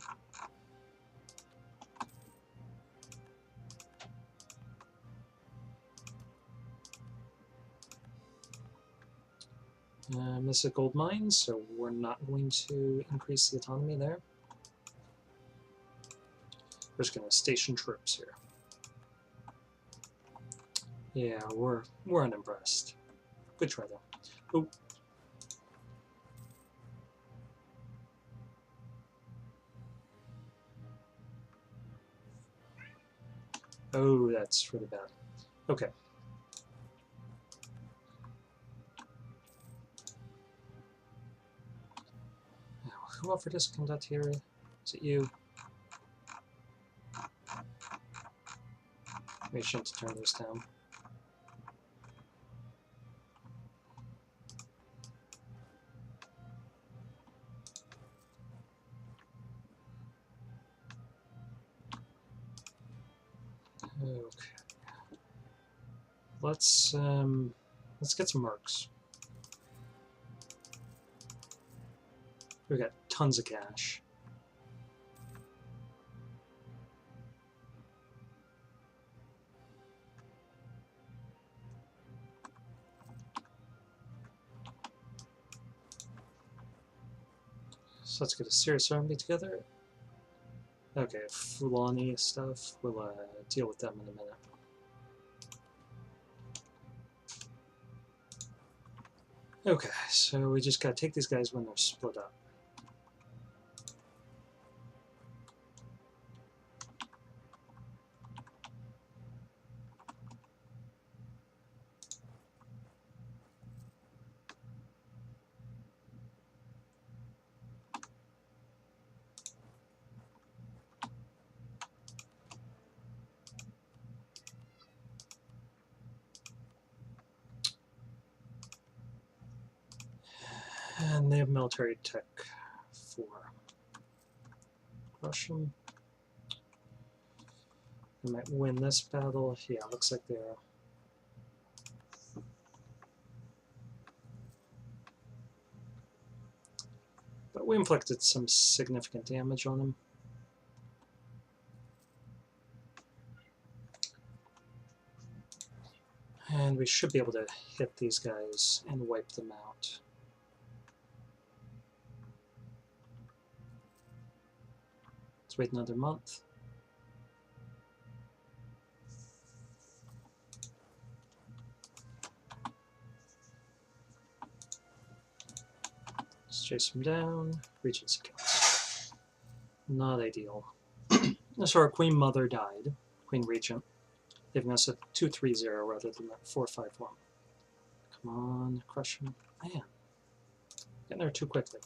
Miss a gold mine, so we're not going to increase the autonomy there. We're just going to station troops here. Yeah, we're unimpressed. Good try though. Oh. Oh, that's really bad. Okay. Now, who offered us condottieri? Is it you? Maybe I shouldn't turn those down. Okay. Let's get some mercs. We got tons of cash. So let's get a serious army together. Okay, Fulani stuff, we'll deal with them in a minute. Okay, so we just gotta take these guys when they're split up. And they have military tech 4. Russian. They might win this battle. Yeah, looks like they are. But we inflicted some significant damage on them. And we should be able to hit these guys and wipe them out. Let's wait another month. Let's chase them down. Regent's accounts. Not ideal. So our Queen Mother died, Queen Regent, giving us a 2-3-0 rather than that 4-5-1. Come on, crush him. Man, getting there too quickly.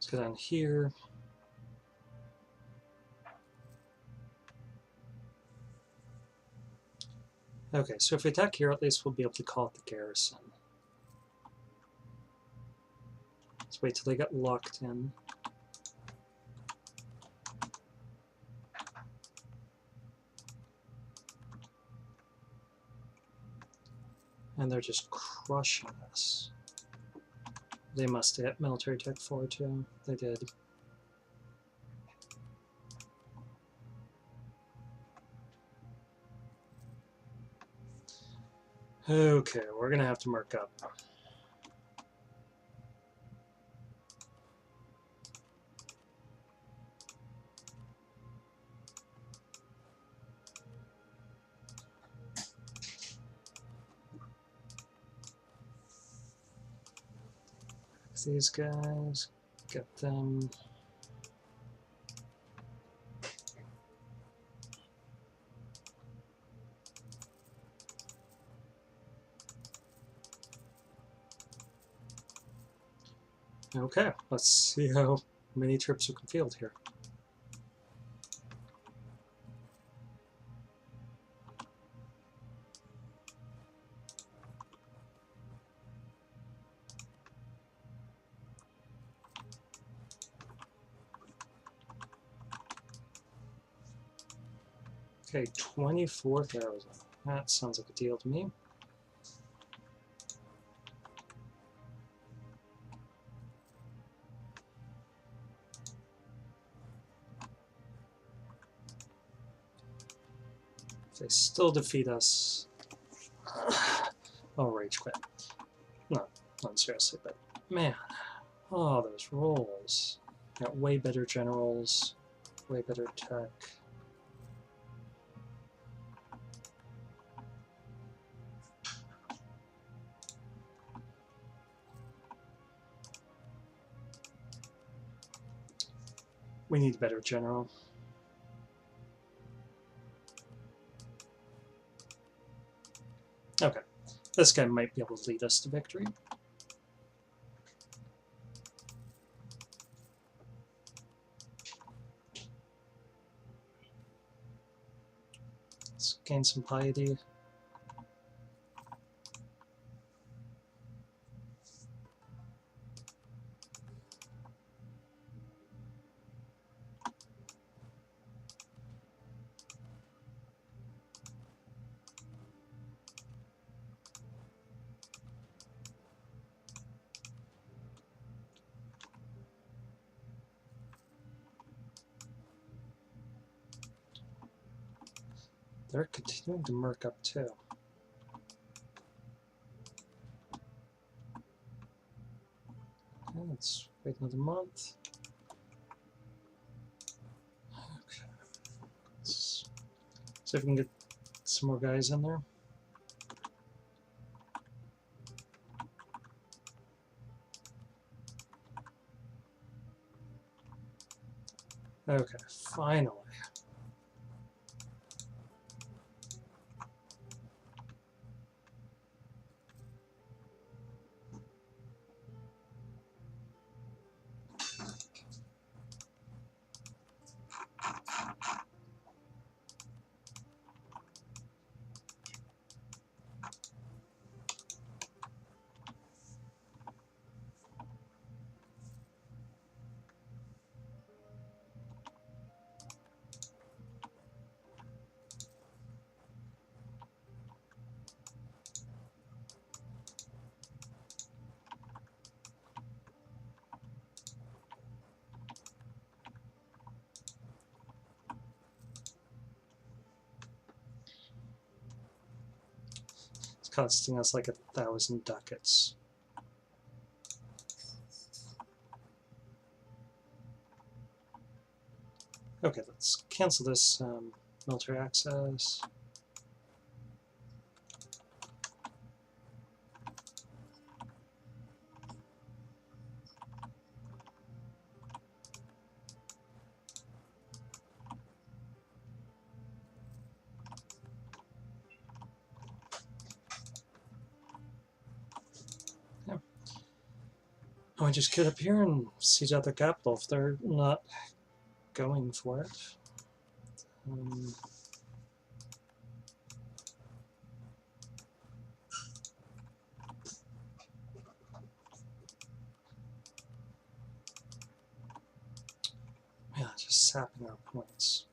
go down here. Okay, so if we attack here, at least we'll be able to call it the garrison. Let's wait till they get locked in. And they're just crushing us. They must hit military tech 4 too. They did. Okay, we're gonna have to mark up. These guys, get them. Okay, let's see how many troops we can field here. Okay, 24,000. That sounds like a deal to me. If they still defeat us, I'll rage quit. No, not seriously, but man, oh, those rolls. Got way better generals, way better tech. We need a better general. Okay, this guy might be able to lead us to victory. Let's gain some piety. They're continuing to merc up too. Okay, let's wait another month. Okay. Let's see if we can get some more guys in there. Okay, finally. It's costing us like 1,000 ducats. Okay, let's cancel this military access. I just get up here and siege out their capital if they're not going for it. Yeah, just sapping our points.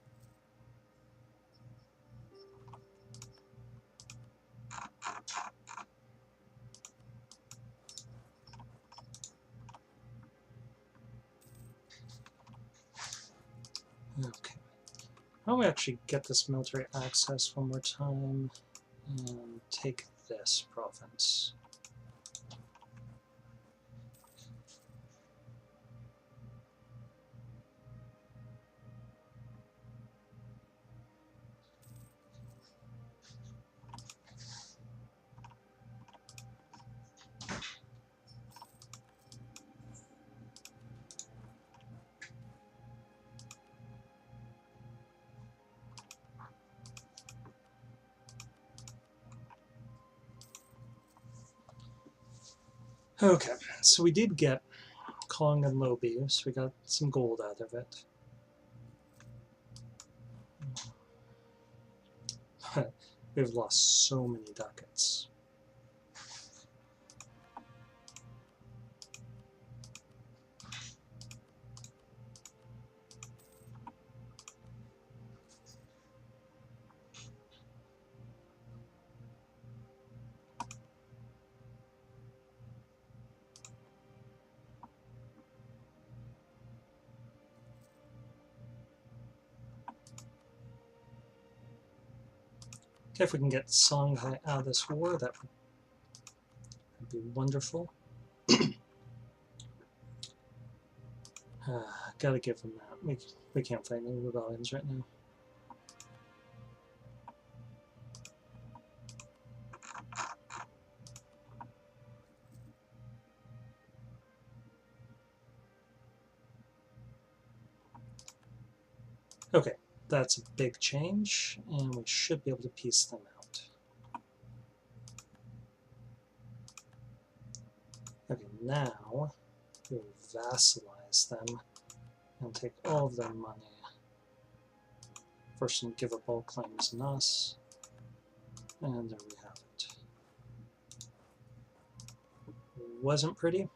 Okay. Why don't we actually get this military access one more time and take this province. Okay, so we did get Kong and Lobi, so we got some gold out of it. But we've lost so many ducats. Okay, if we can get Songhai out of this war, that would be wonderful. Gotta give them that. We can't fight any rebellions right now. Okay, that's a big change, and we should be able to piece them out. Okay, now we'll vassalize them and take all of their money. First, we'll give up all claims on us, and there we have it. Wasn't pretty.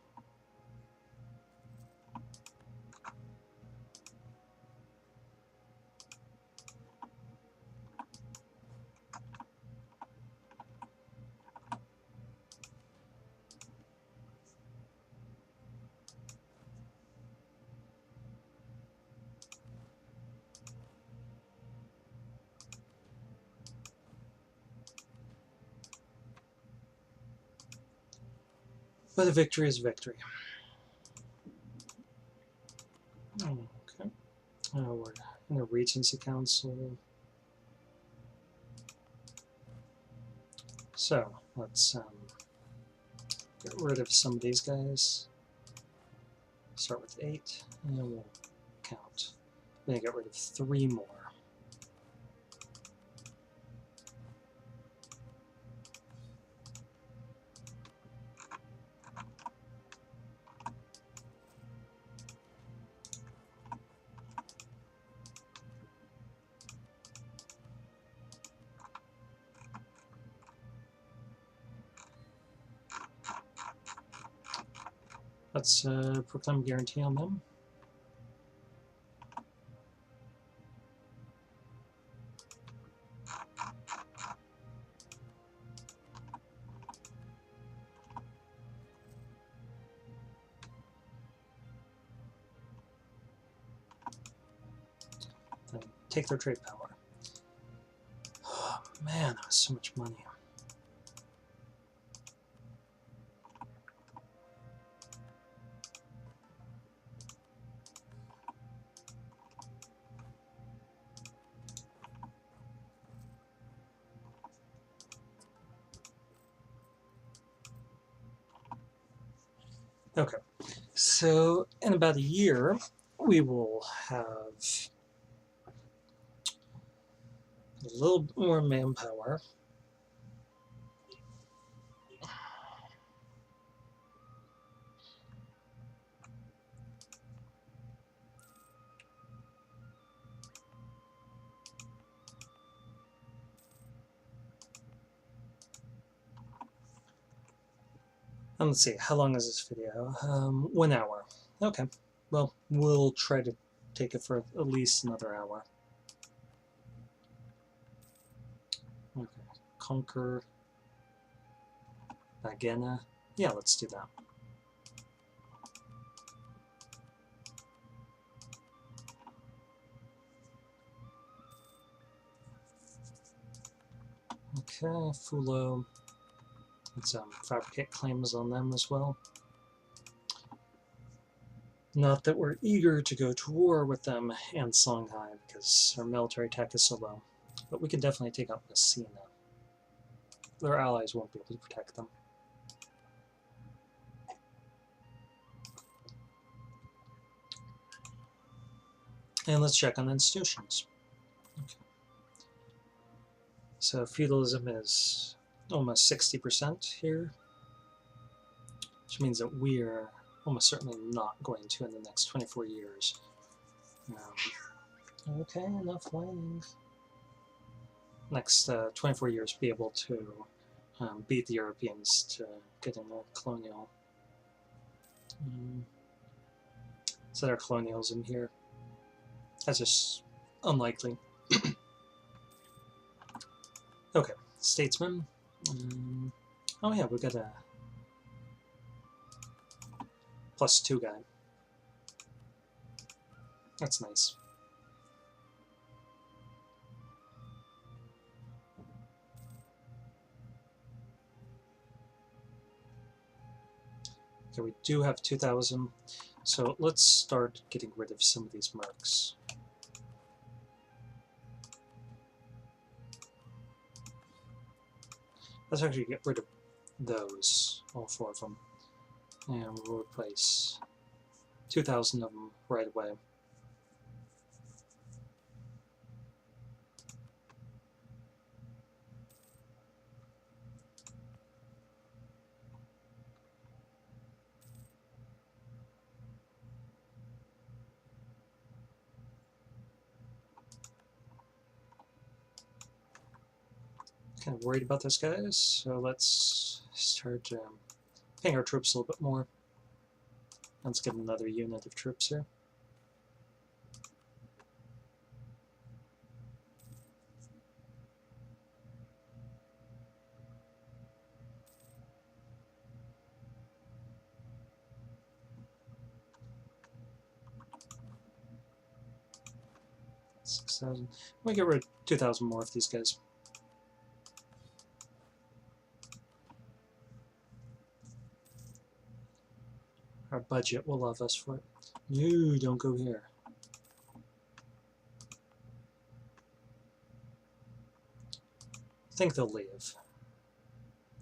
But a victory is a victory. Okay. We're in the Regency Council. So, let's get rid of some of these guys. Start with 8, and then we'll count. Then get rid of 3 more. Let's proclaim guarantee on them. Then take their trade power. Oh man, that was so much money. Okay, so in about a year, we will have a little more manpower. Let's see, how long is this video? 1 hour. Okay, well, we'll try to take it for at least another hour. Okay, conquer Bagena. Yeah, let's do that. Okay, Fulo. Let's fabricate claims on them as well. Not that we're eager to go to war with them and Songhai, because our military tech is so low. But we can definitely take out Messina. Their allies won't be able to protect them. And let's check on institutions. Okay. So feudalism is almost 60% here, which means that we're almost certainly not going to in the next 24 years. Okay, enough whining. Next 24 years, be able to beat the Europeans to getting more colonial. So there are colonials in here. That's just unlikely. Okay, statesman. Oh yeah, we got a +2 guy. That's nice. Okay, we do have 2,000, so let's start getting rid of some of these mercs. Let's actually get rid of those, all 4 of them, and we'll replace 2,000 of them right away. Kind of worried about those guys, so let's start paying our troops a little bit more. Let's get another unit of troops here. $6,000. We get rid of 2,000 more of these guys. Our budget will love us for it. No, don't go here. I think they'll leave.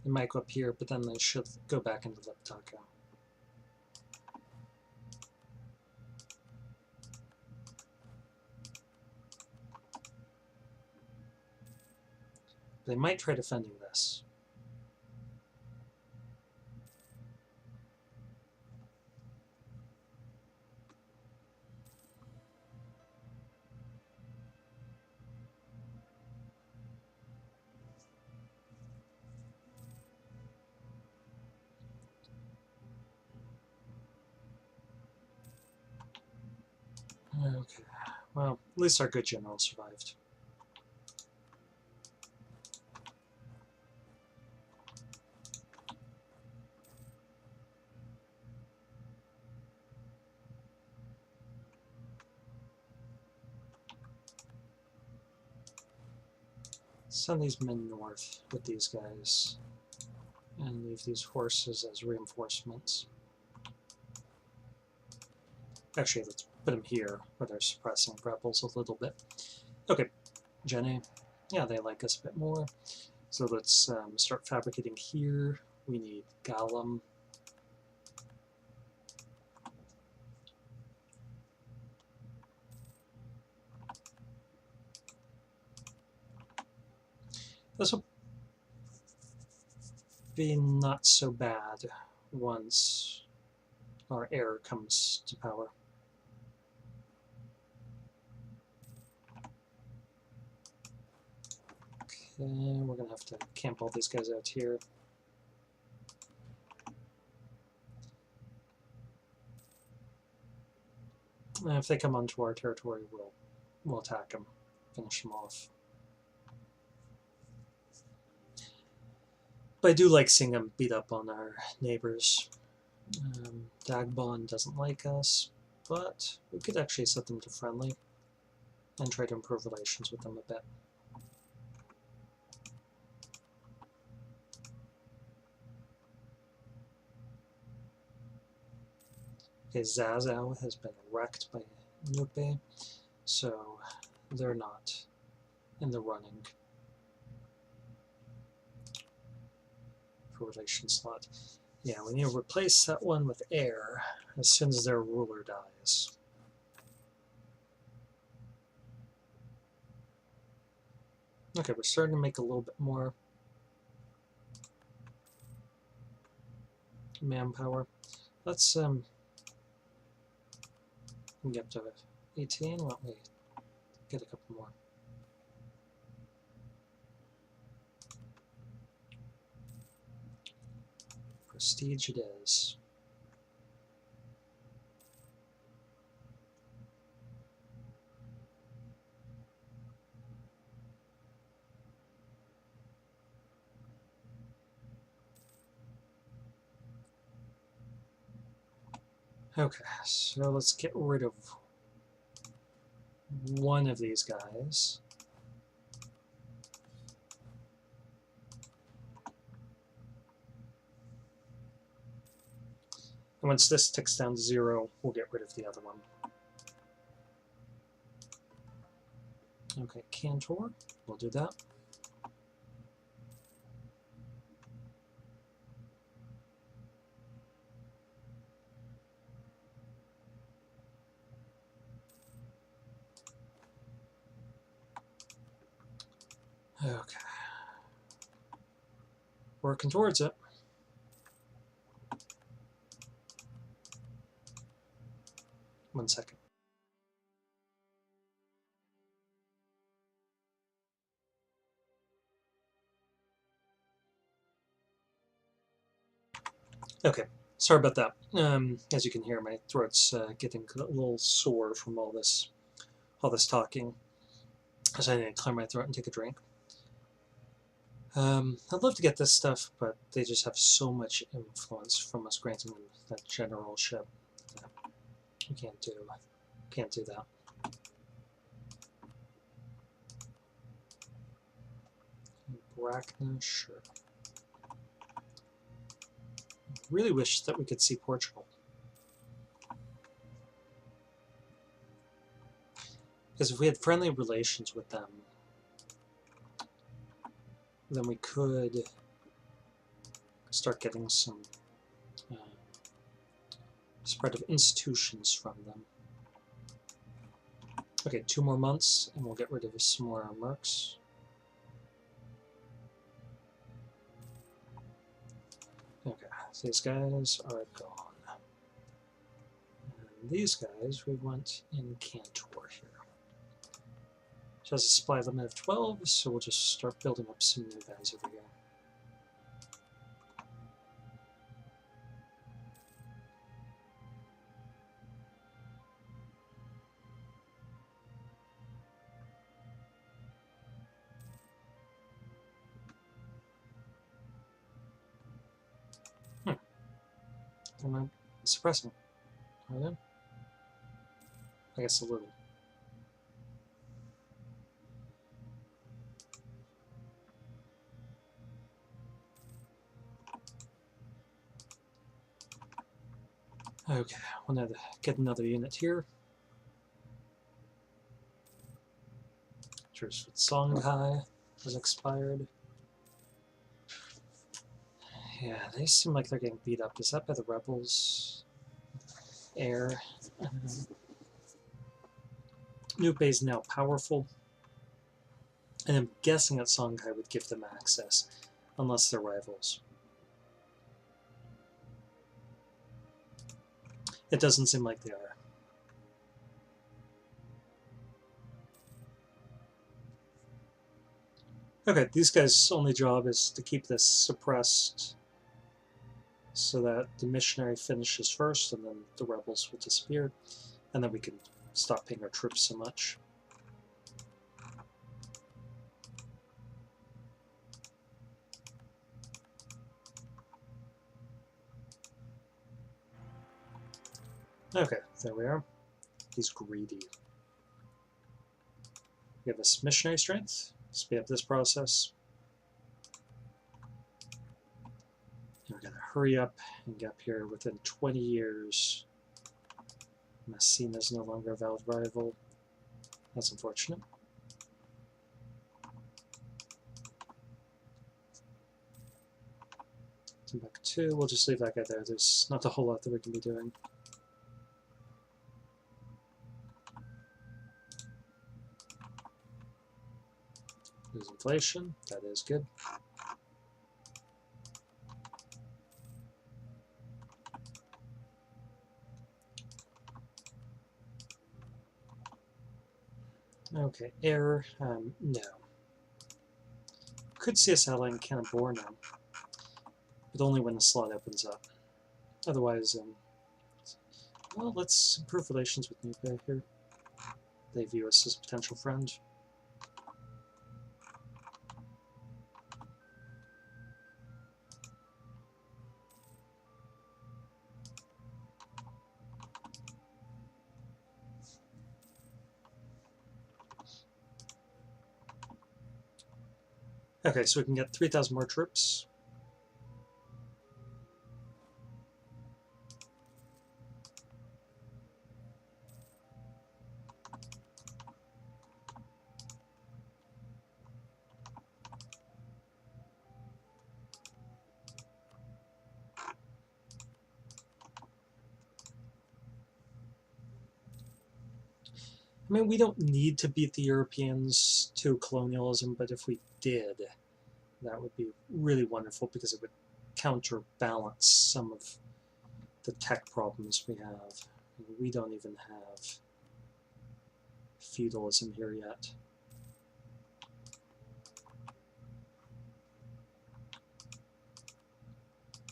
They might go up here, but then they should go back into Leptaka. They might try defending this. Okay, well, at least our good general survived. Send these men north with these guys, and leave these horses as reinforcements. Actually, let's put them here, where they're suppressing rebels a little bit. Okay, Jenny. Yeah, they like us a bit more. So let's start fabricating here. We need Galum. This will be not so bad once our heir comes to power. Okay, we're going to have to camp all these guys out here. And if they come onto our territory, we'll attack them, finish them off. But I do like seeing them beat up on our neighbors. Dagbon doesn't like us, but we could actually set them to friendly and try to improve relations with them a bit. Okay, Zazao has been wrecked by Nupe, so they're not in the running for relation slot. Yeah, we need to replace that one with air as soon as their ruler dies. Okay, we're starting to make a little bit more manpower. Let's get up to 18. Why don't we get a couple more? Prestige it is. Okay, so let's get rid of one of these guys. And once this ticks down to 0, we'll get rid of the other one. Okay, Cantor, we'll do that. Okay. Working towards it. One second. Okay, sorry about that. As you can hear, my throat's getting a little sore from all this talking. So I need to clear my throat and take a drink. I'd love to get this stuff, but they just have so much influence from us granting them that generalship that we can't do that. Brachna, sure. Really wish that we could see Portugal. Because if we had friendly relations with them, then we could start getting some spread of institutions from them. Okay, 2 more months, and we'll get rid of some more mercs. Okay, these guys are gone. And these guys, we want in Cantor here. Which has a supply limit of 12, so we'll just start building up some new guys over here. They're not suppressing, are they? I guess a little. Okay, we'll now get another unit here. Truce with Songhai has expired. Yeah, they seem like they're getting beat up. Is that by the rebels? Air. Nupe is now powerful. And I'm guessing that Songhai would give them access, unless they're rivals. It doesn't seem like they are. Okay, these guys' only job is to keep this suppressed so that the missionary finishes first and then the rebels will disappear. and then we can stop paying our troops so much. Okay, there we are. He's greedy. We have this missionary strength. Speed up this process. And we're going to hurry up and get up here within 20 years. Messina is no longer a valid rival. That's unfortunate. Timbuktu, we'll just leave that guy there. There's not a whole lot that we can be doing. There's inflation. That is good. Okay, air, no. Could see us allying Canberra now, but only when the slot opens up. Otherwise, well, let's improve relations with Nupe here. They view us as a potential friend. Okay, so we can get 3,000 more troops. I mean, we don't need to beat the Europeans to colonialism, but if we did, that would be really wonderful because it would counterbalance some of the tech problems we have. We don't even have feudalism here yet.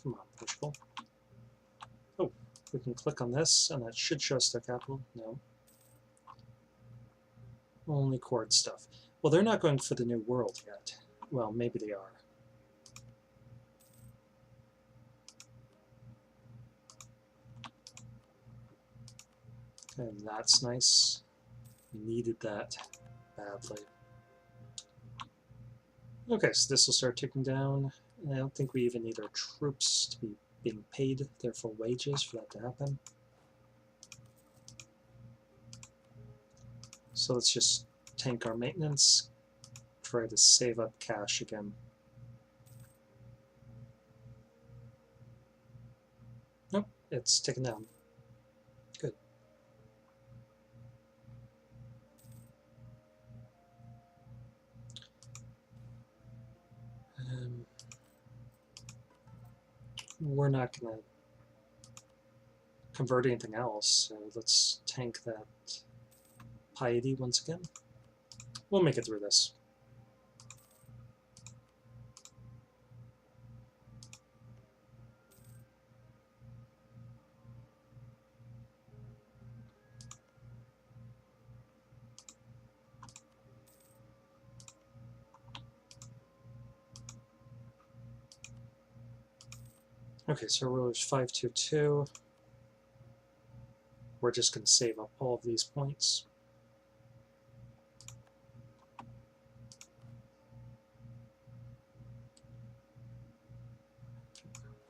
Come on, Portugal. Oh, we can click on this, and that should show us their capital. No. Only court stuff. Well, they're not going for the New World yet. Well, maybe they are. And that's nice. We needed that badly. Okay, so this will start ticking down. I don't think we even need our troops to be being paid their full wages for that to happen. So let's just tank our maintenance, try to save up cash again. Nope, it's ticking down. Good. We're not going to convert anything else, so let's tank that piety once again. We'll make it through this. Okay, so ruler's 522. We're just going to save up all of these points.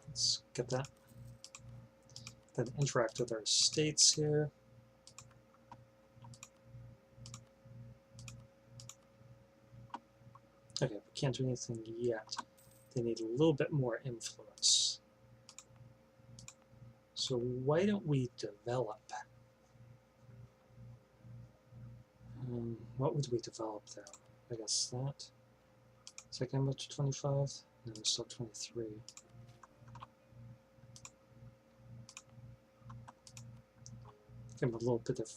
Let's get that. Then interact with our states here. Okay, we can't do anything yet. They need a little bit more influence. So why don't we develop? What would we develop though? I guess that. Is that getting up to 25? No, it's still 23. Give them a little bit of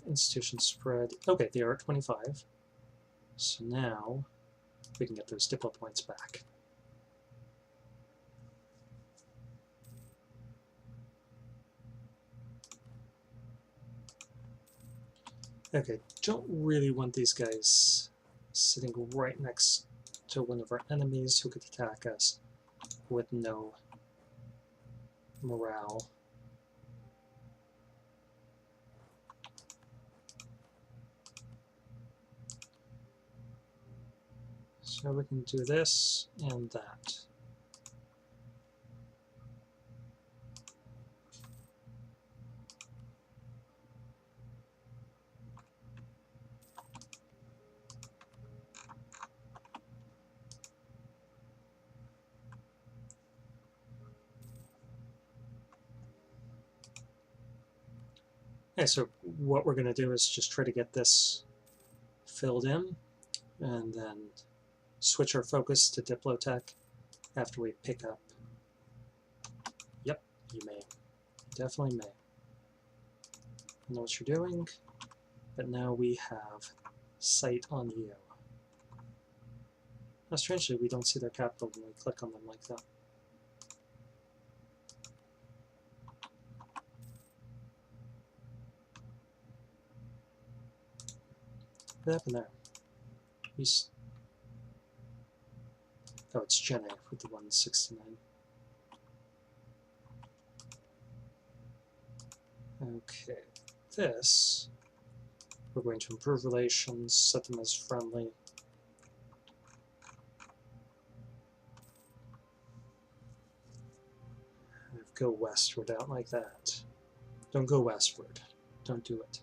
institution spread. Okay, they are at 25. So now we can get those diplo points back. Okay, don't really want these guys sitting right next to one of our enemies who could attack us with no morale. So we can do this and that. Okay, so what we're going to do is just try to get this filled in and then switch our focus to Diplotech after we pick up. Yep, you may. Definitely may. I know what you're doing, but now we have sight on you. Now, strangely, we don't see their capital when we click on them like that. What happened there? Oh, it's Jenny with the 169. Okay, this, we're going to improve relations, set them as friendly. Go westward out like that. Don't go westward. Don't do it.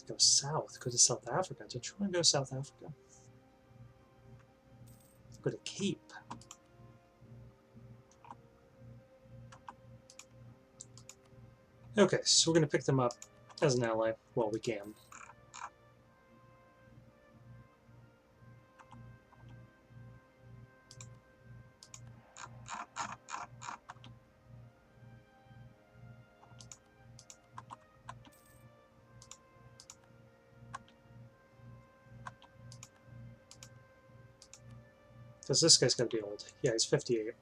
Go south. Go to South Africa. Don't you want to go to South Africa? Go to Cape. Okay, so we're going to pick them up as an ally while we can. Because this guy's got to be old. Yeah, he's 58.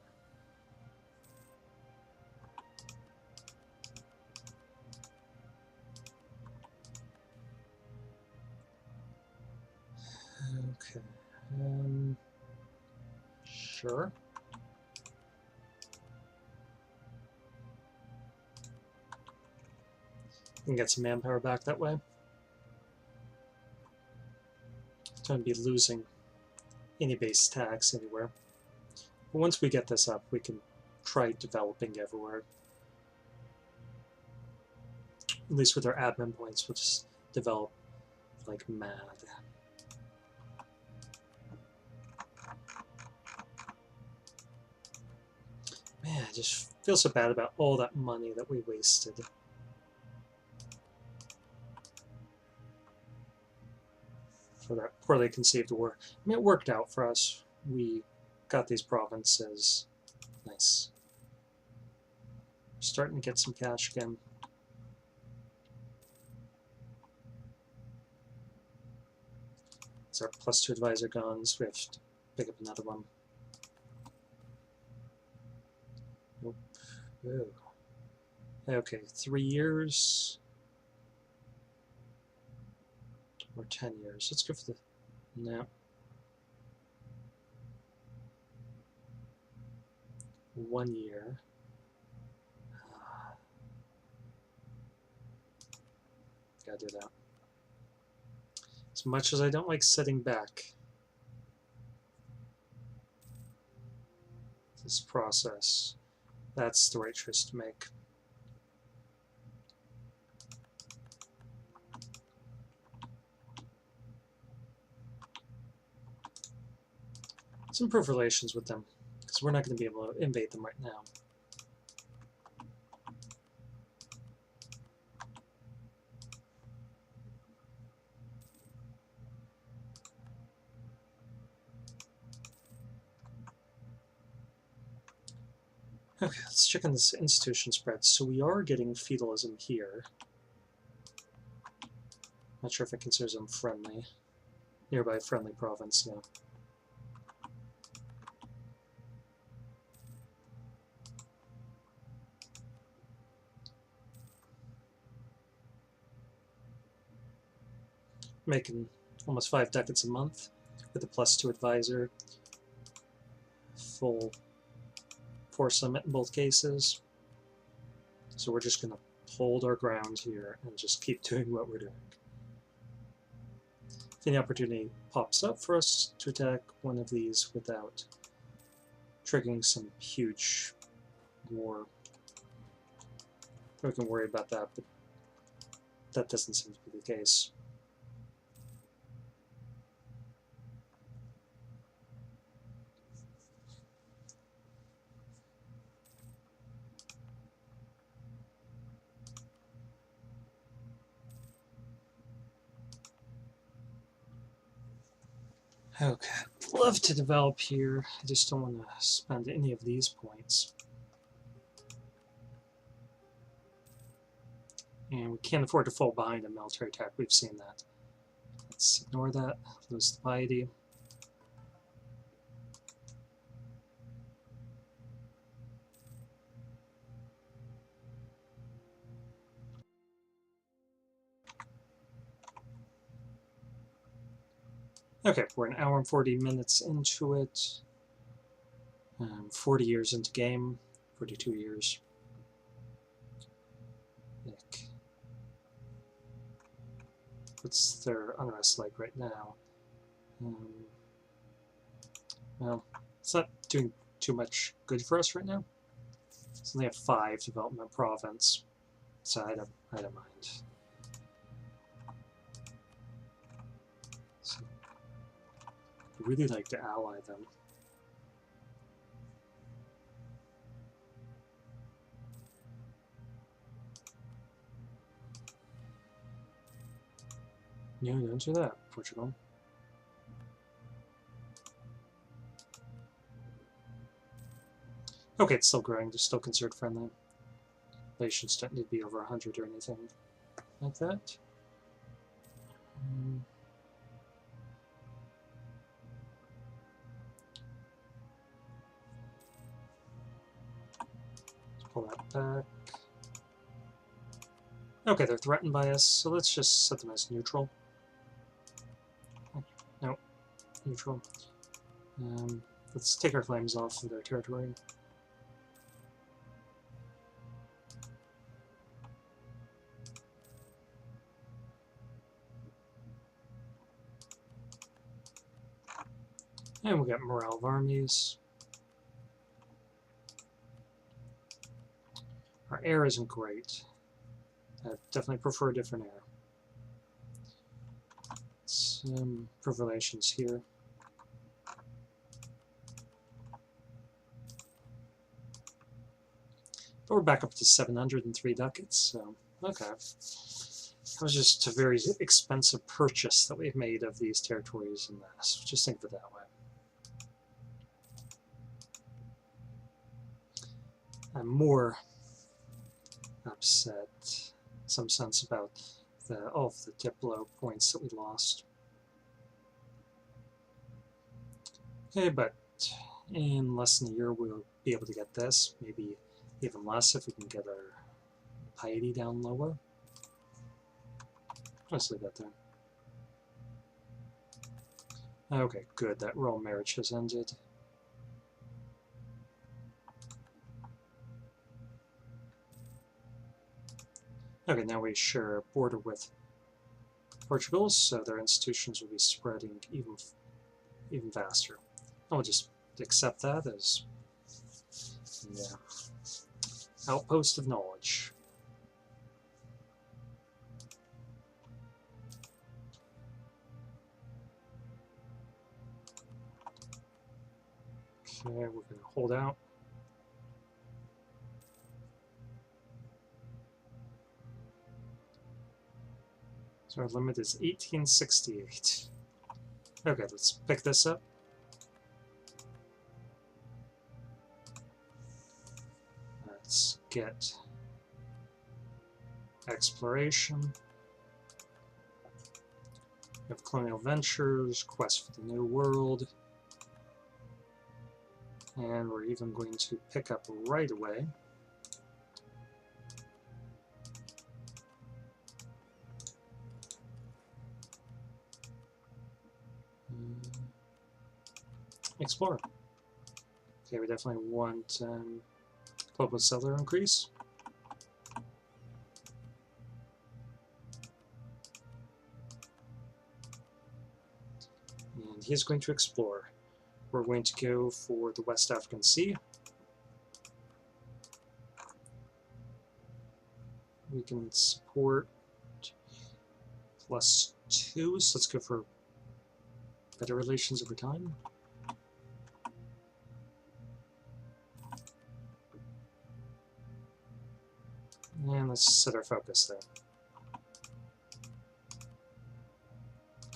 Okay. Sure. We can get some manpower back that way. Don't be losing any base tax anywhere. But once we get this up, we can try developing everywhere. At least with our admin points, we'll just develop like mad. Man, I just feel so bad about all that money that we wasted. For that poorly conceived war. I mean, it worked out for us. We got these provinces. Nice. We're starting to get some cash again. It's our +2 advisor guns. We have to pick up another one. Nope. Ooh. Okay, 3 years. Or 10 years. Let's go for the... No. 1 year. Gotta do that. As much as I don't like sitting back, this process, that's the right choice to make. Let's improve relations with them, because we're not going to be able to invade them right now. Okay, let's check on this institution spread. So we are getting feudalism here. Not sure if it considers them friendly. Nearby friendly province, yeah. making almost 5 ducats a month with a +2 advisor, full force limit in both cases. So we're just going to hold our ground here and just keep doing what we're doing. If any opportunity pops up for us to attack one of these without triggering some huge war, we can worry about that, but that doesn't seem to be the case. Okay, I'd love to develop here. I just don't want to spend any of these points. And we can't afford to fall behind a military attack. We've seen that. Let's ignore that. Lose the piety. Okay, we're an hour and 40 minutes into it. 40 years into game. 42 years. Ick. What's their unrest like right now? Well, it's not doing too much good for us right now. So they have 5 development province, so I don't mind. So I'd really like to ally them. No, don't do that, Portugal. Okay, it's still growing, just still considered friendly. Relations don't need to be over 100 or anything like that. Let's pull that back. Okay, they're threatened by us, so let's just set them as neutral. No, neutral. Let's take our flames off of their territory. And we'll get morale of armies. Our air isn't great. I definitely prefer a different air. Let's improve relations here. But we're back up to 703 ducats, so okay. That was just a very expensive purchase that we've made of these territories in this. Just think of it that way. I'm more upset, in some sense, about all of the Diplo points that we lost. Okay, but in less than a year we'll be able to get this, maybe even less if we can get our piety down lower. Let's leave that there. Okay, good, that royal marriage has ended. Okay, now we share a border with Portugal, so their institutions will be spreading even faster. And we'll just accept that as outpost of knowledge. Okay, we're going to hold out. So our limit is 1868. Okay, let's pick this up. Let's get exploration. We have colonial ventures, quest for the new world. And we're even going to pick up right away. explore. Okay, we definitely want global settler increase. And he's going to explore. We're going to go for the West African Sea. We can support +2, so let's go for better relations over time. And let's set our focus there.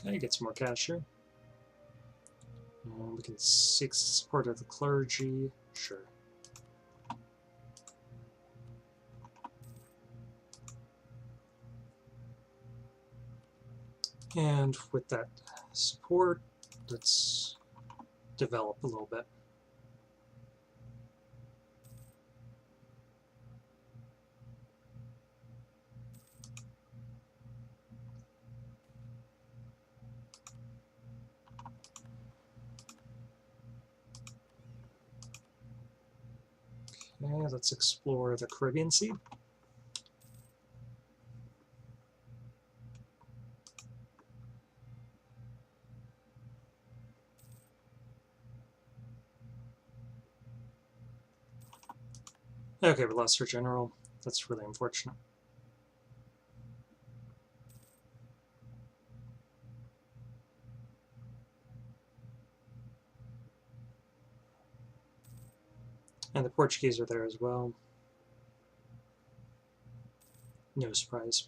Okay, get some more cash here. We can seek support of the clergy, sure. And with that support, let's develop a little bit. Okay, let's explore the Caribbean Sea. Okay, we lost our general. That's really unfortunate. And the Portuguese are there as well. No surprise.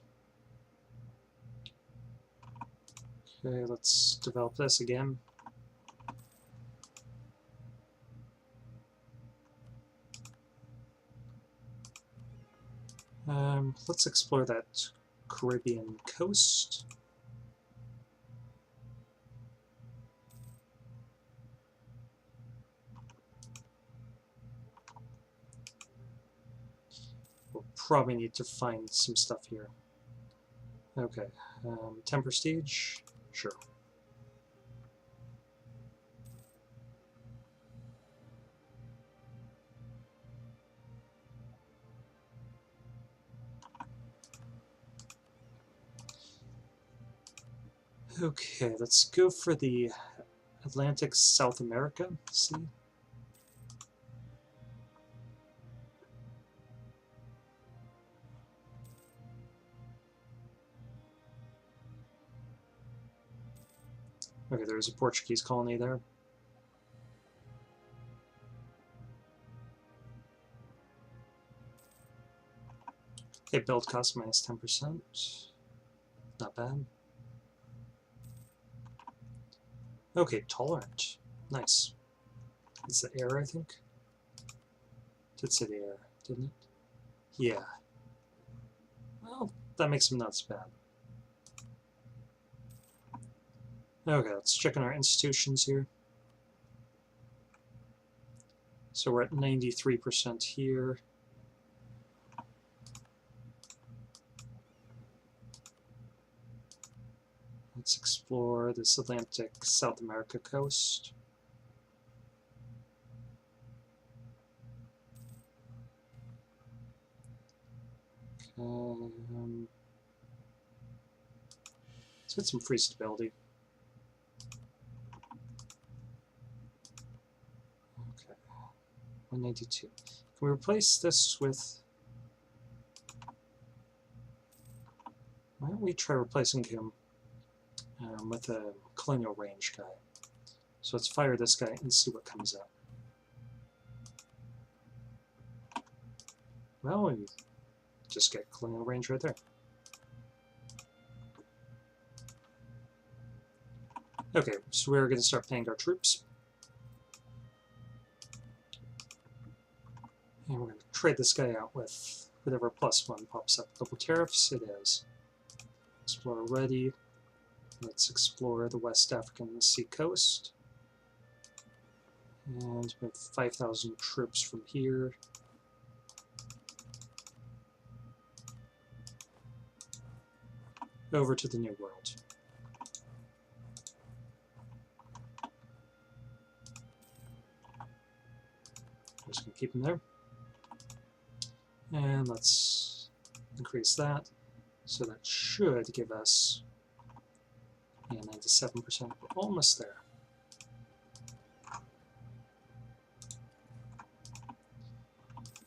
Okay, let's develop this again. Let's explore that Caribbean coast. We'll probably need to find some stuff here. Okay, 10 prestige, sure. Okay, let's go for the Atlantic South America Sea. Okay, there's a Portuguese colony there. Okay, build cost minus 10%. Not bad. Okay, tolerant. Nice. It's the air, I think. Did say the air, didn't it? Yeah. Well, that makes him not as bad. Okay, let's check on our institutions here. So we're at 93% here. Let's explore this Atlantic South America coast. Let's get some free stability. Okay, 192. Can we replace this with... Why don't we try replacing him with a colonial range guy? So let's fire this guy and see what comes out. Well, we just get colonial range right there. Okay, so we're going to start paying our troops. And we're going to trade this guy out with whatever +1 pops up. Double tariffs, it is. Explorer ready. Let's explore the West African Sea coast. And move 5,000 troops from here. Over to the New World. We're just going to keep them there. And let's increase that. So that should give us 97%. We're almost there.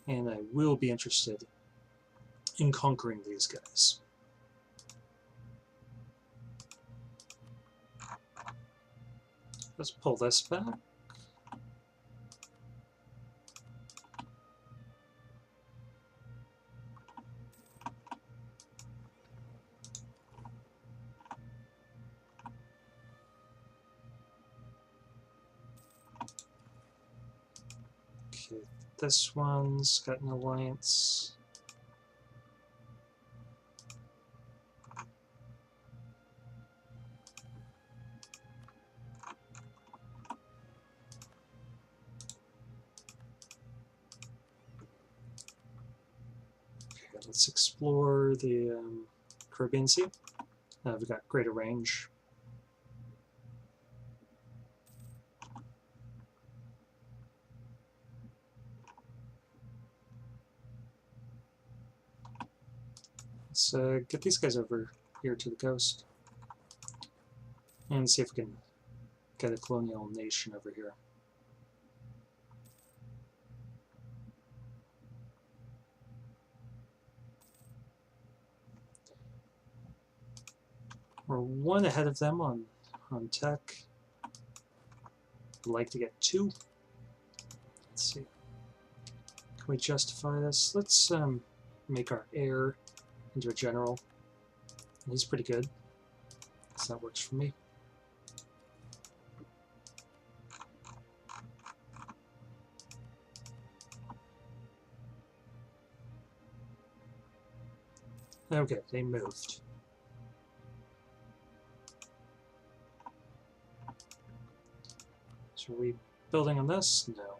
And I will be interested in conquering these guys. Let's pull this back. Okay, this one's got an alliance. Let's explore the Caribbean Sea. We've got greater range. Let's get these guys over here to the coast and see if we can get a colonial nation over here. We're one ahead of them on tech. I'd like to get 2. Let's see. Can we justify this? Let's make our heir into a general. And he's pretty good, so that works for me. Okay, they moved. So are we building on this? No.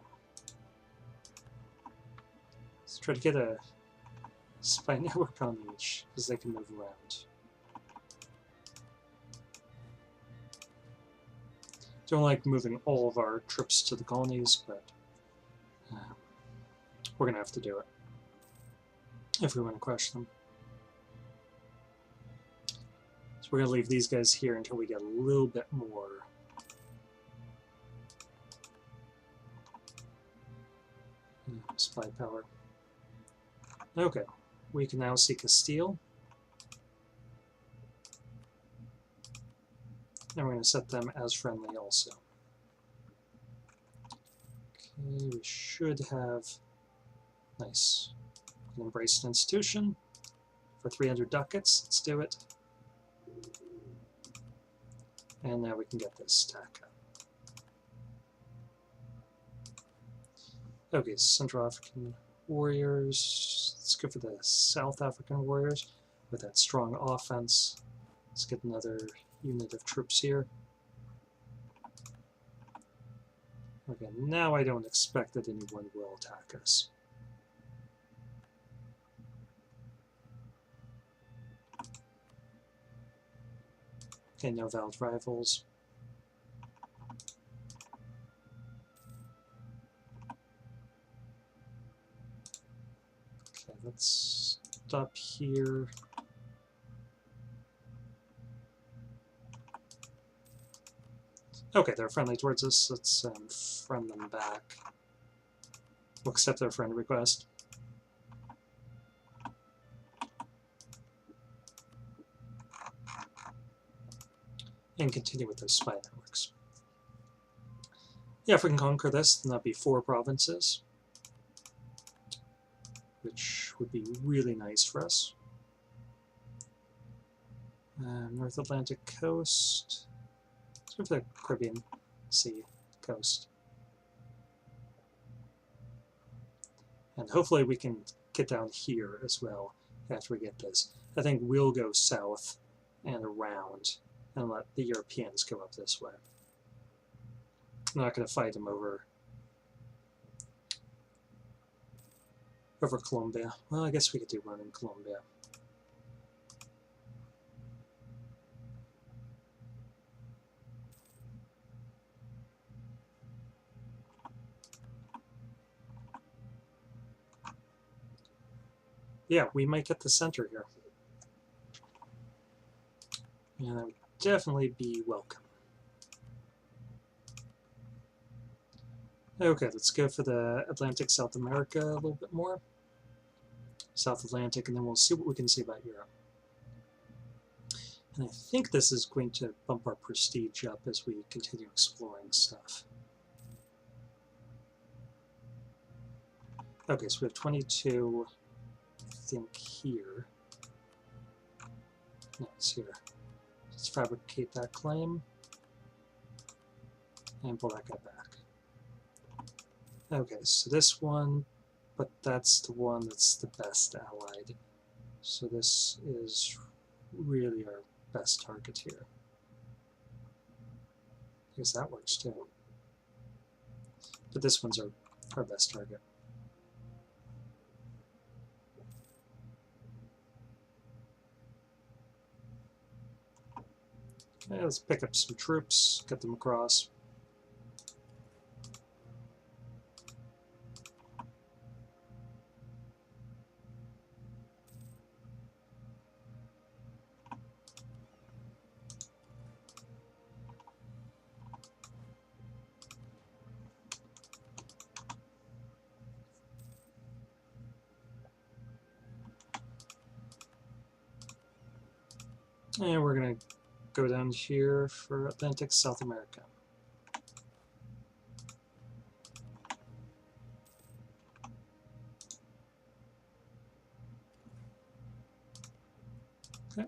Let's try to get a spy network on each, because they can move around. Don't like moving all of our troops to the colonies, but we're going to have to do it if we want to crush them. So we're going to leave these guys here until we get a little bit more spy power. Okay, we can now see Castile. And we're going to set them as friendly also. Okay, we should have... Nice. An embraced institution for 300 ducats. Let's do it. And now we can get this stack up. Okay, Central African warriors. Let's go for the South African warriors with that strong offense. Let's get another unit of troops here. Okay, now I don't expect that anyone will attack us. Okay, no valid rivals. Okay, let's stop here. Okay, they're friendly towards us. Let's friend them back. We'll accept their friend request. And continue with those spy networks. Yeah, if we can conquer this, then that'd be 4 provinces, which would be really nice for us. North Atlantic coast. Let's go for the Caribbean Sea coast. And hopefully we can get down here as well after we get this. I think we'll go south and around and let the Europeans go up this way. I'm not going to fight them over Colombia. Well, I guess we could do one in Colombia. Yeah, we might get the center here. And that would definitely be welcome. Okay, let's go for the Atlantic, South America a little bit more. South Atlantic, and then we'll see what we can see about Europe. And I think this is going to bump our prestige up as we continue exploring stuff. Okay, so we have 22, I think, here. No, it's here. Let's fabricate that claim and pull that guy back. Okay, so this one, but that's the one that's the best allied. So this is really our best target here. I guess that works too. But this one's our best target. Okay, let's pick up some troops, get them across. And we're going to go down here for Atlantic, South America. Okay,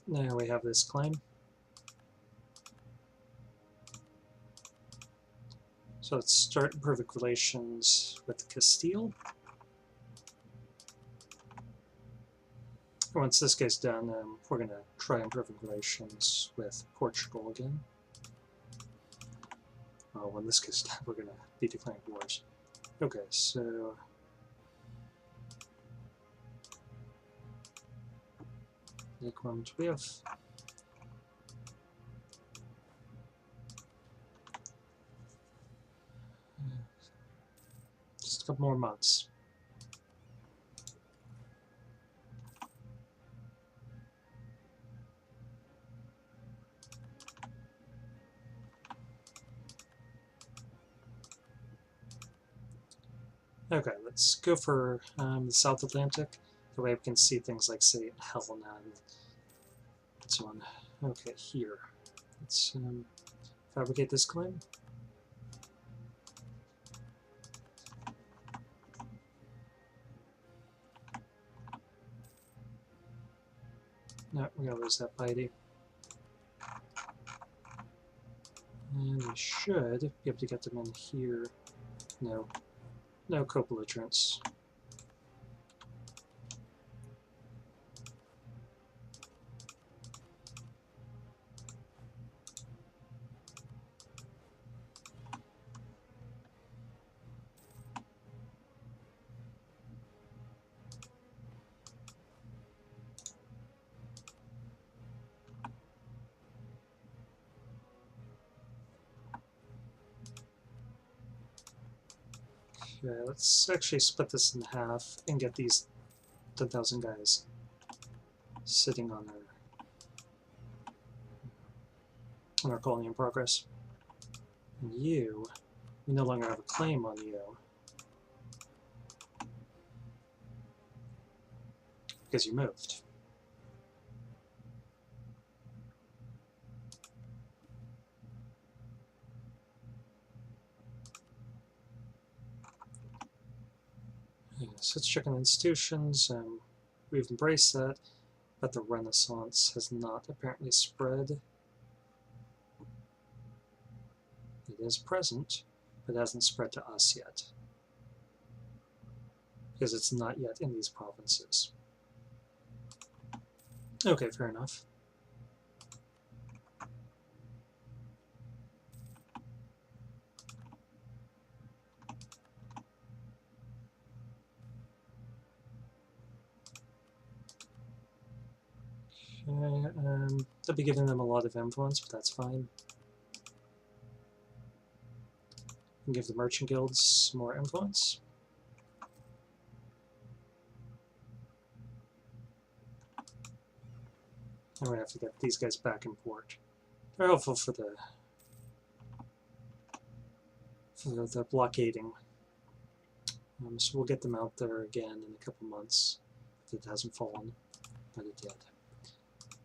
now we have this claim. So let's start perfect relations with Castile. Once this gets done, we're going to try improving relations with Portugal again. When this gets done, we're going to be declaring wars. Okay, so make one. We have just a couple more months. Okay, let's go for the South Atlantic. The way we can see things like, say, Helena and so on. Okay, here. Let's fabricate this claim. No, we're going to lose that piety. And we should be able to get them in here. No. No co-belligerence. Okay, let's actually split this in half and get these 10,000 guys sitting on our colony in progress. And you, we no longer have a claim on you because you moved. So let's check on institutions. We've embraced that, but the Renaissance has not apparently spread. It is present, but it hasn't spread to us yet, because it's not yet in these provinces. Okay, fair enough. Okay, they'll be giving them a lot of influence, but that's fine. And give the merchant guilds some more influence. And we have to get these guys back in port. They're helpful for the blockading. So we'll get them out there again in a couple months if it hasn't fallen, but it did.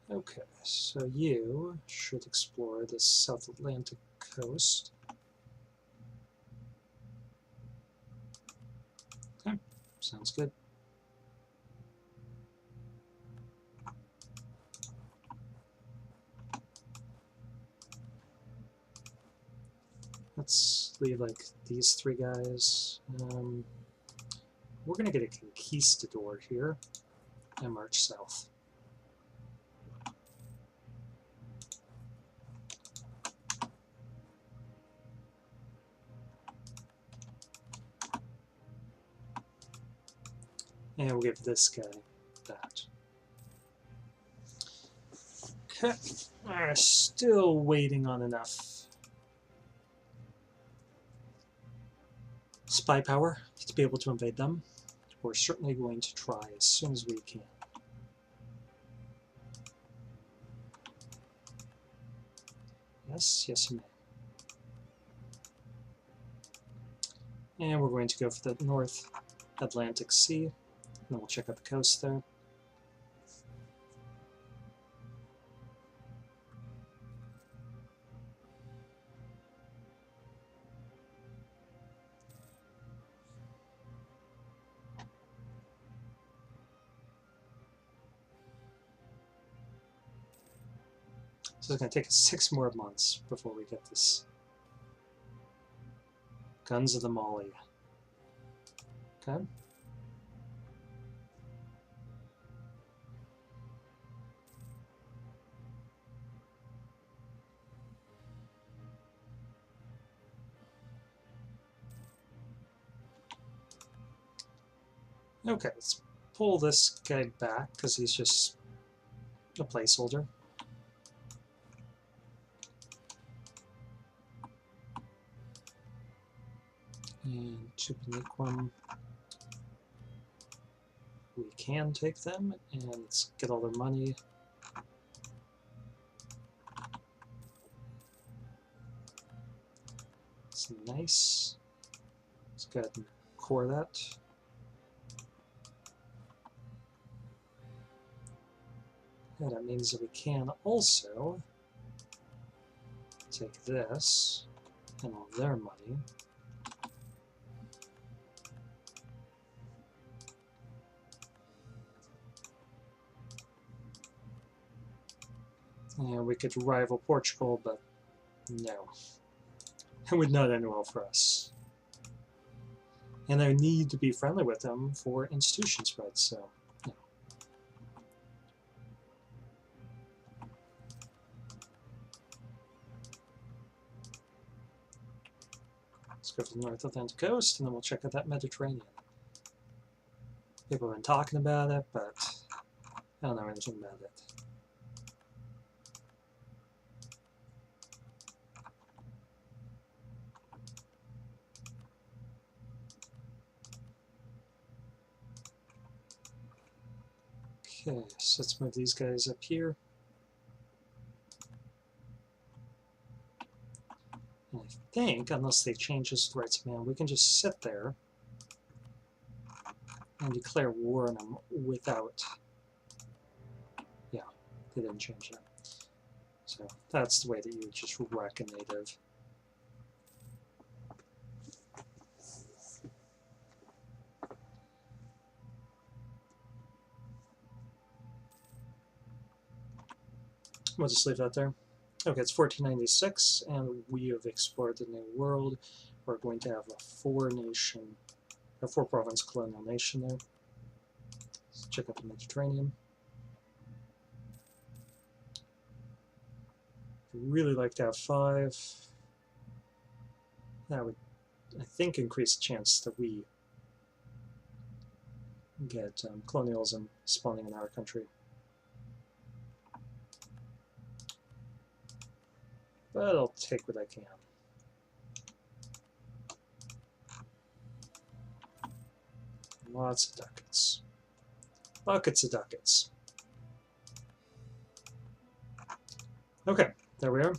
Okay, so you should explore the South Atlantic coast. Okay, sounds good. Let's leave like these three guys. We're going to get a conquistador here and march south. And we'll give this guy that. Okay, we're still waiting on enough spy power to be able to invade them. We're certainly going to try as soon as we can. Yes, yes you may. And we're going to go for the North Atlantic Sea, and then we'll check out the coast there. So it's going to take us 6 more months before we get this. Guns of the Mali. Okay. Okay, let's pull this guy back because he's just a placeholder. And Tupiniquim. We can take them and let's get all their money. It's nice. Let's go ahead and core that. And that means that we can also take this and all their money. And we could rival Portugal, but no. It would not end well for us. And I need to be friendly with them for institution spread, so no. Let's go to the North Atlantic coast, and then we'll check out that Mediterranean. People have been talking about it, but I don't know anything about it. Okay, so let's move these guys up here. And I think, unless they change this to rights of man, we can just sit there and declare war on them without... Yeah, they didn't change that. So that's the way that you would just wreck a native. We'll just leave that there. Okay, it's 1496, and we have explored the New World. We're going to have a 4-province colonial nation there. Let's check out the Mediterranean. I'd really like to have 5. That would, I think, increase the chance that we get colonialism spawning in our country. But I'll take what I can. Lots of ducats. Buckets of ducats. Okay, there we are.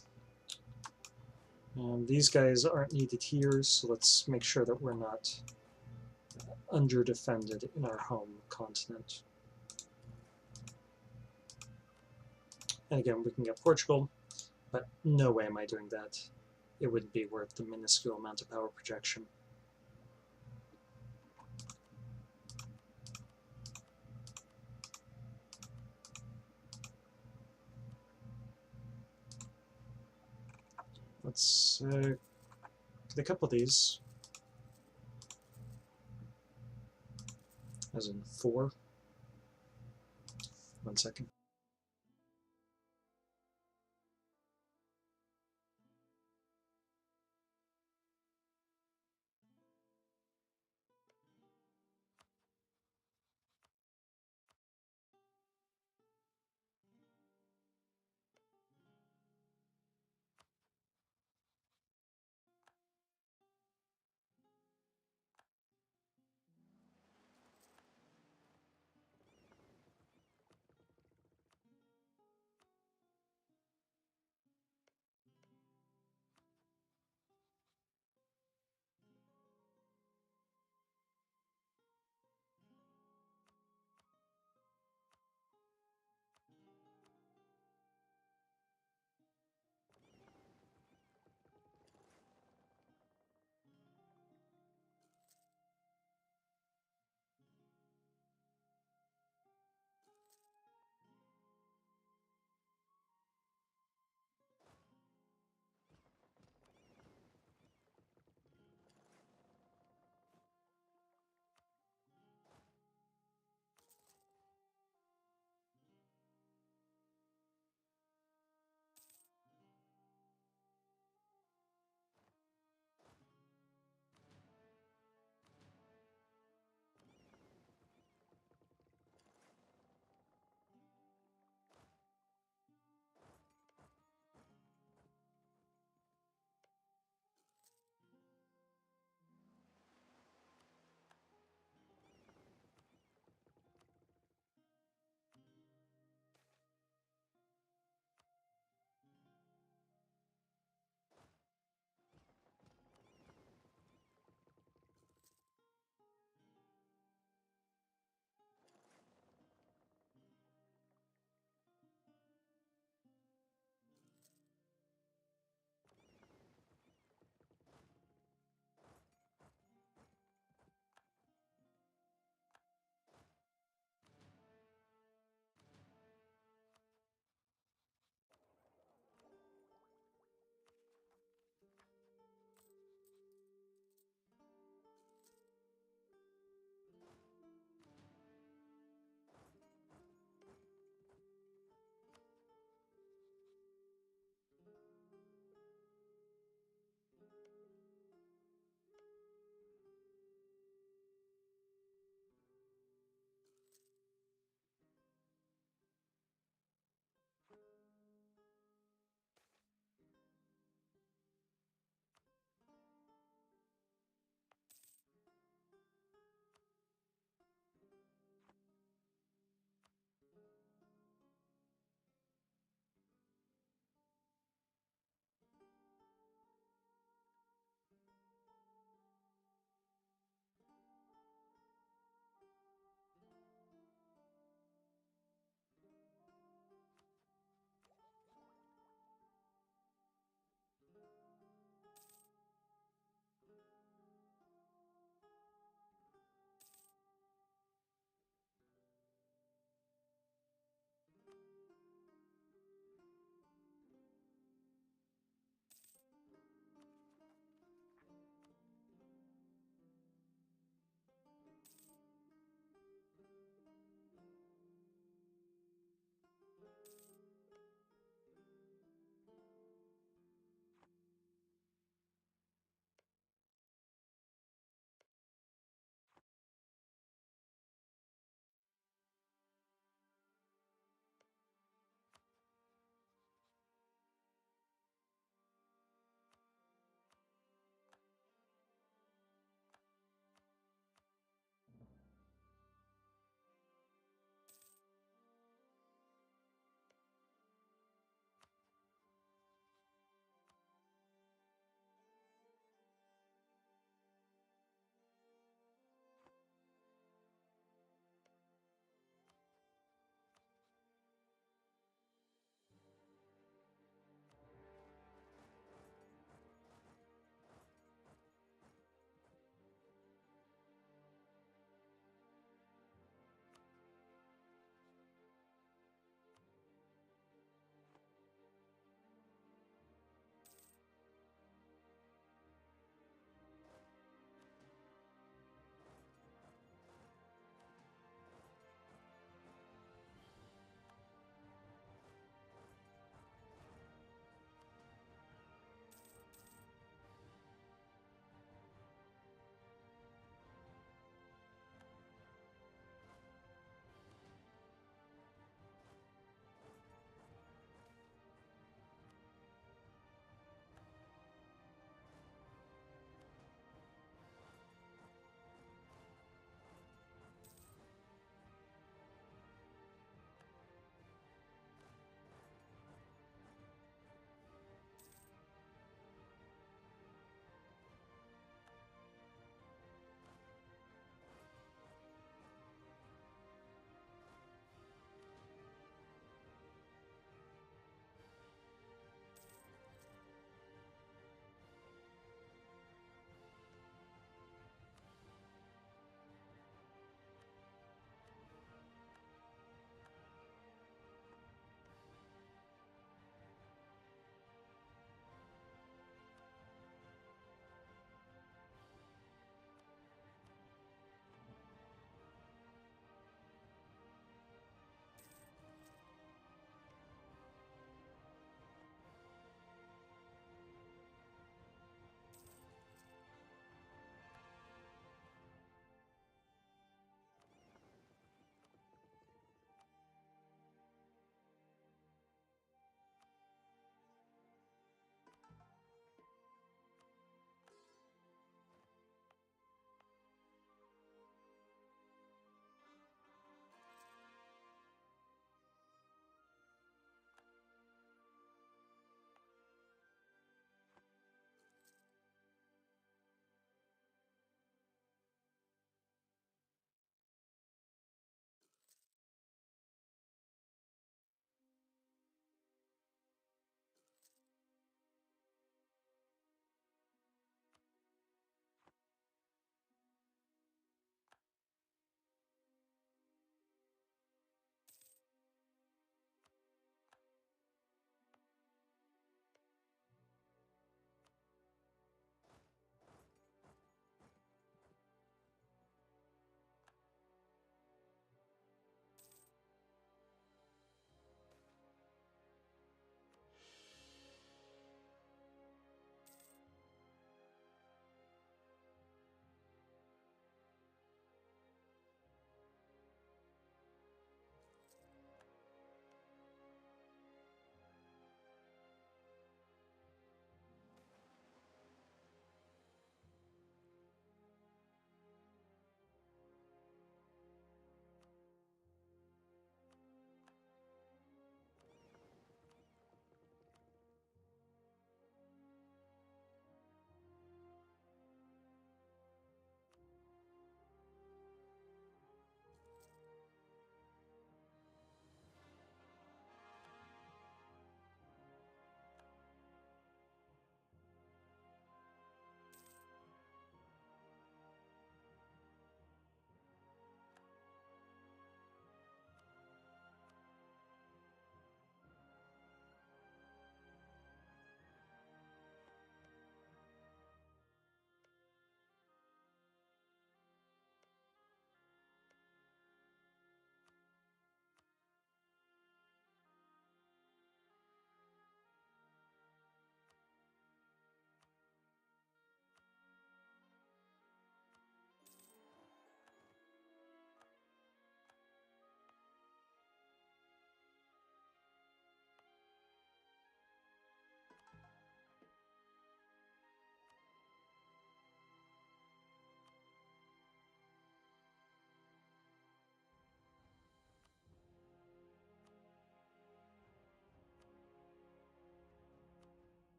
These guys aren't needed here, so let's make sure that we're not under-defended in our home continent. And again, we can get Portugal, but no way am I doing that. It wouldn't be worth the minuscule amount of power projection. Let's get a couple of these, as in 4. 1 second.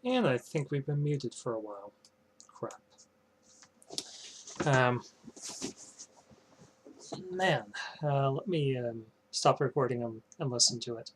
And I think we've been muted for a while. Crap. Man, let me stop recording and listen to it.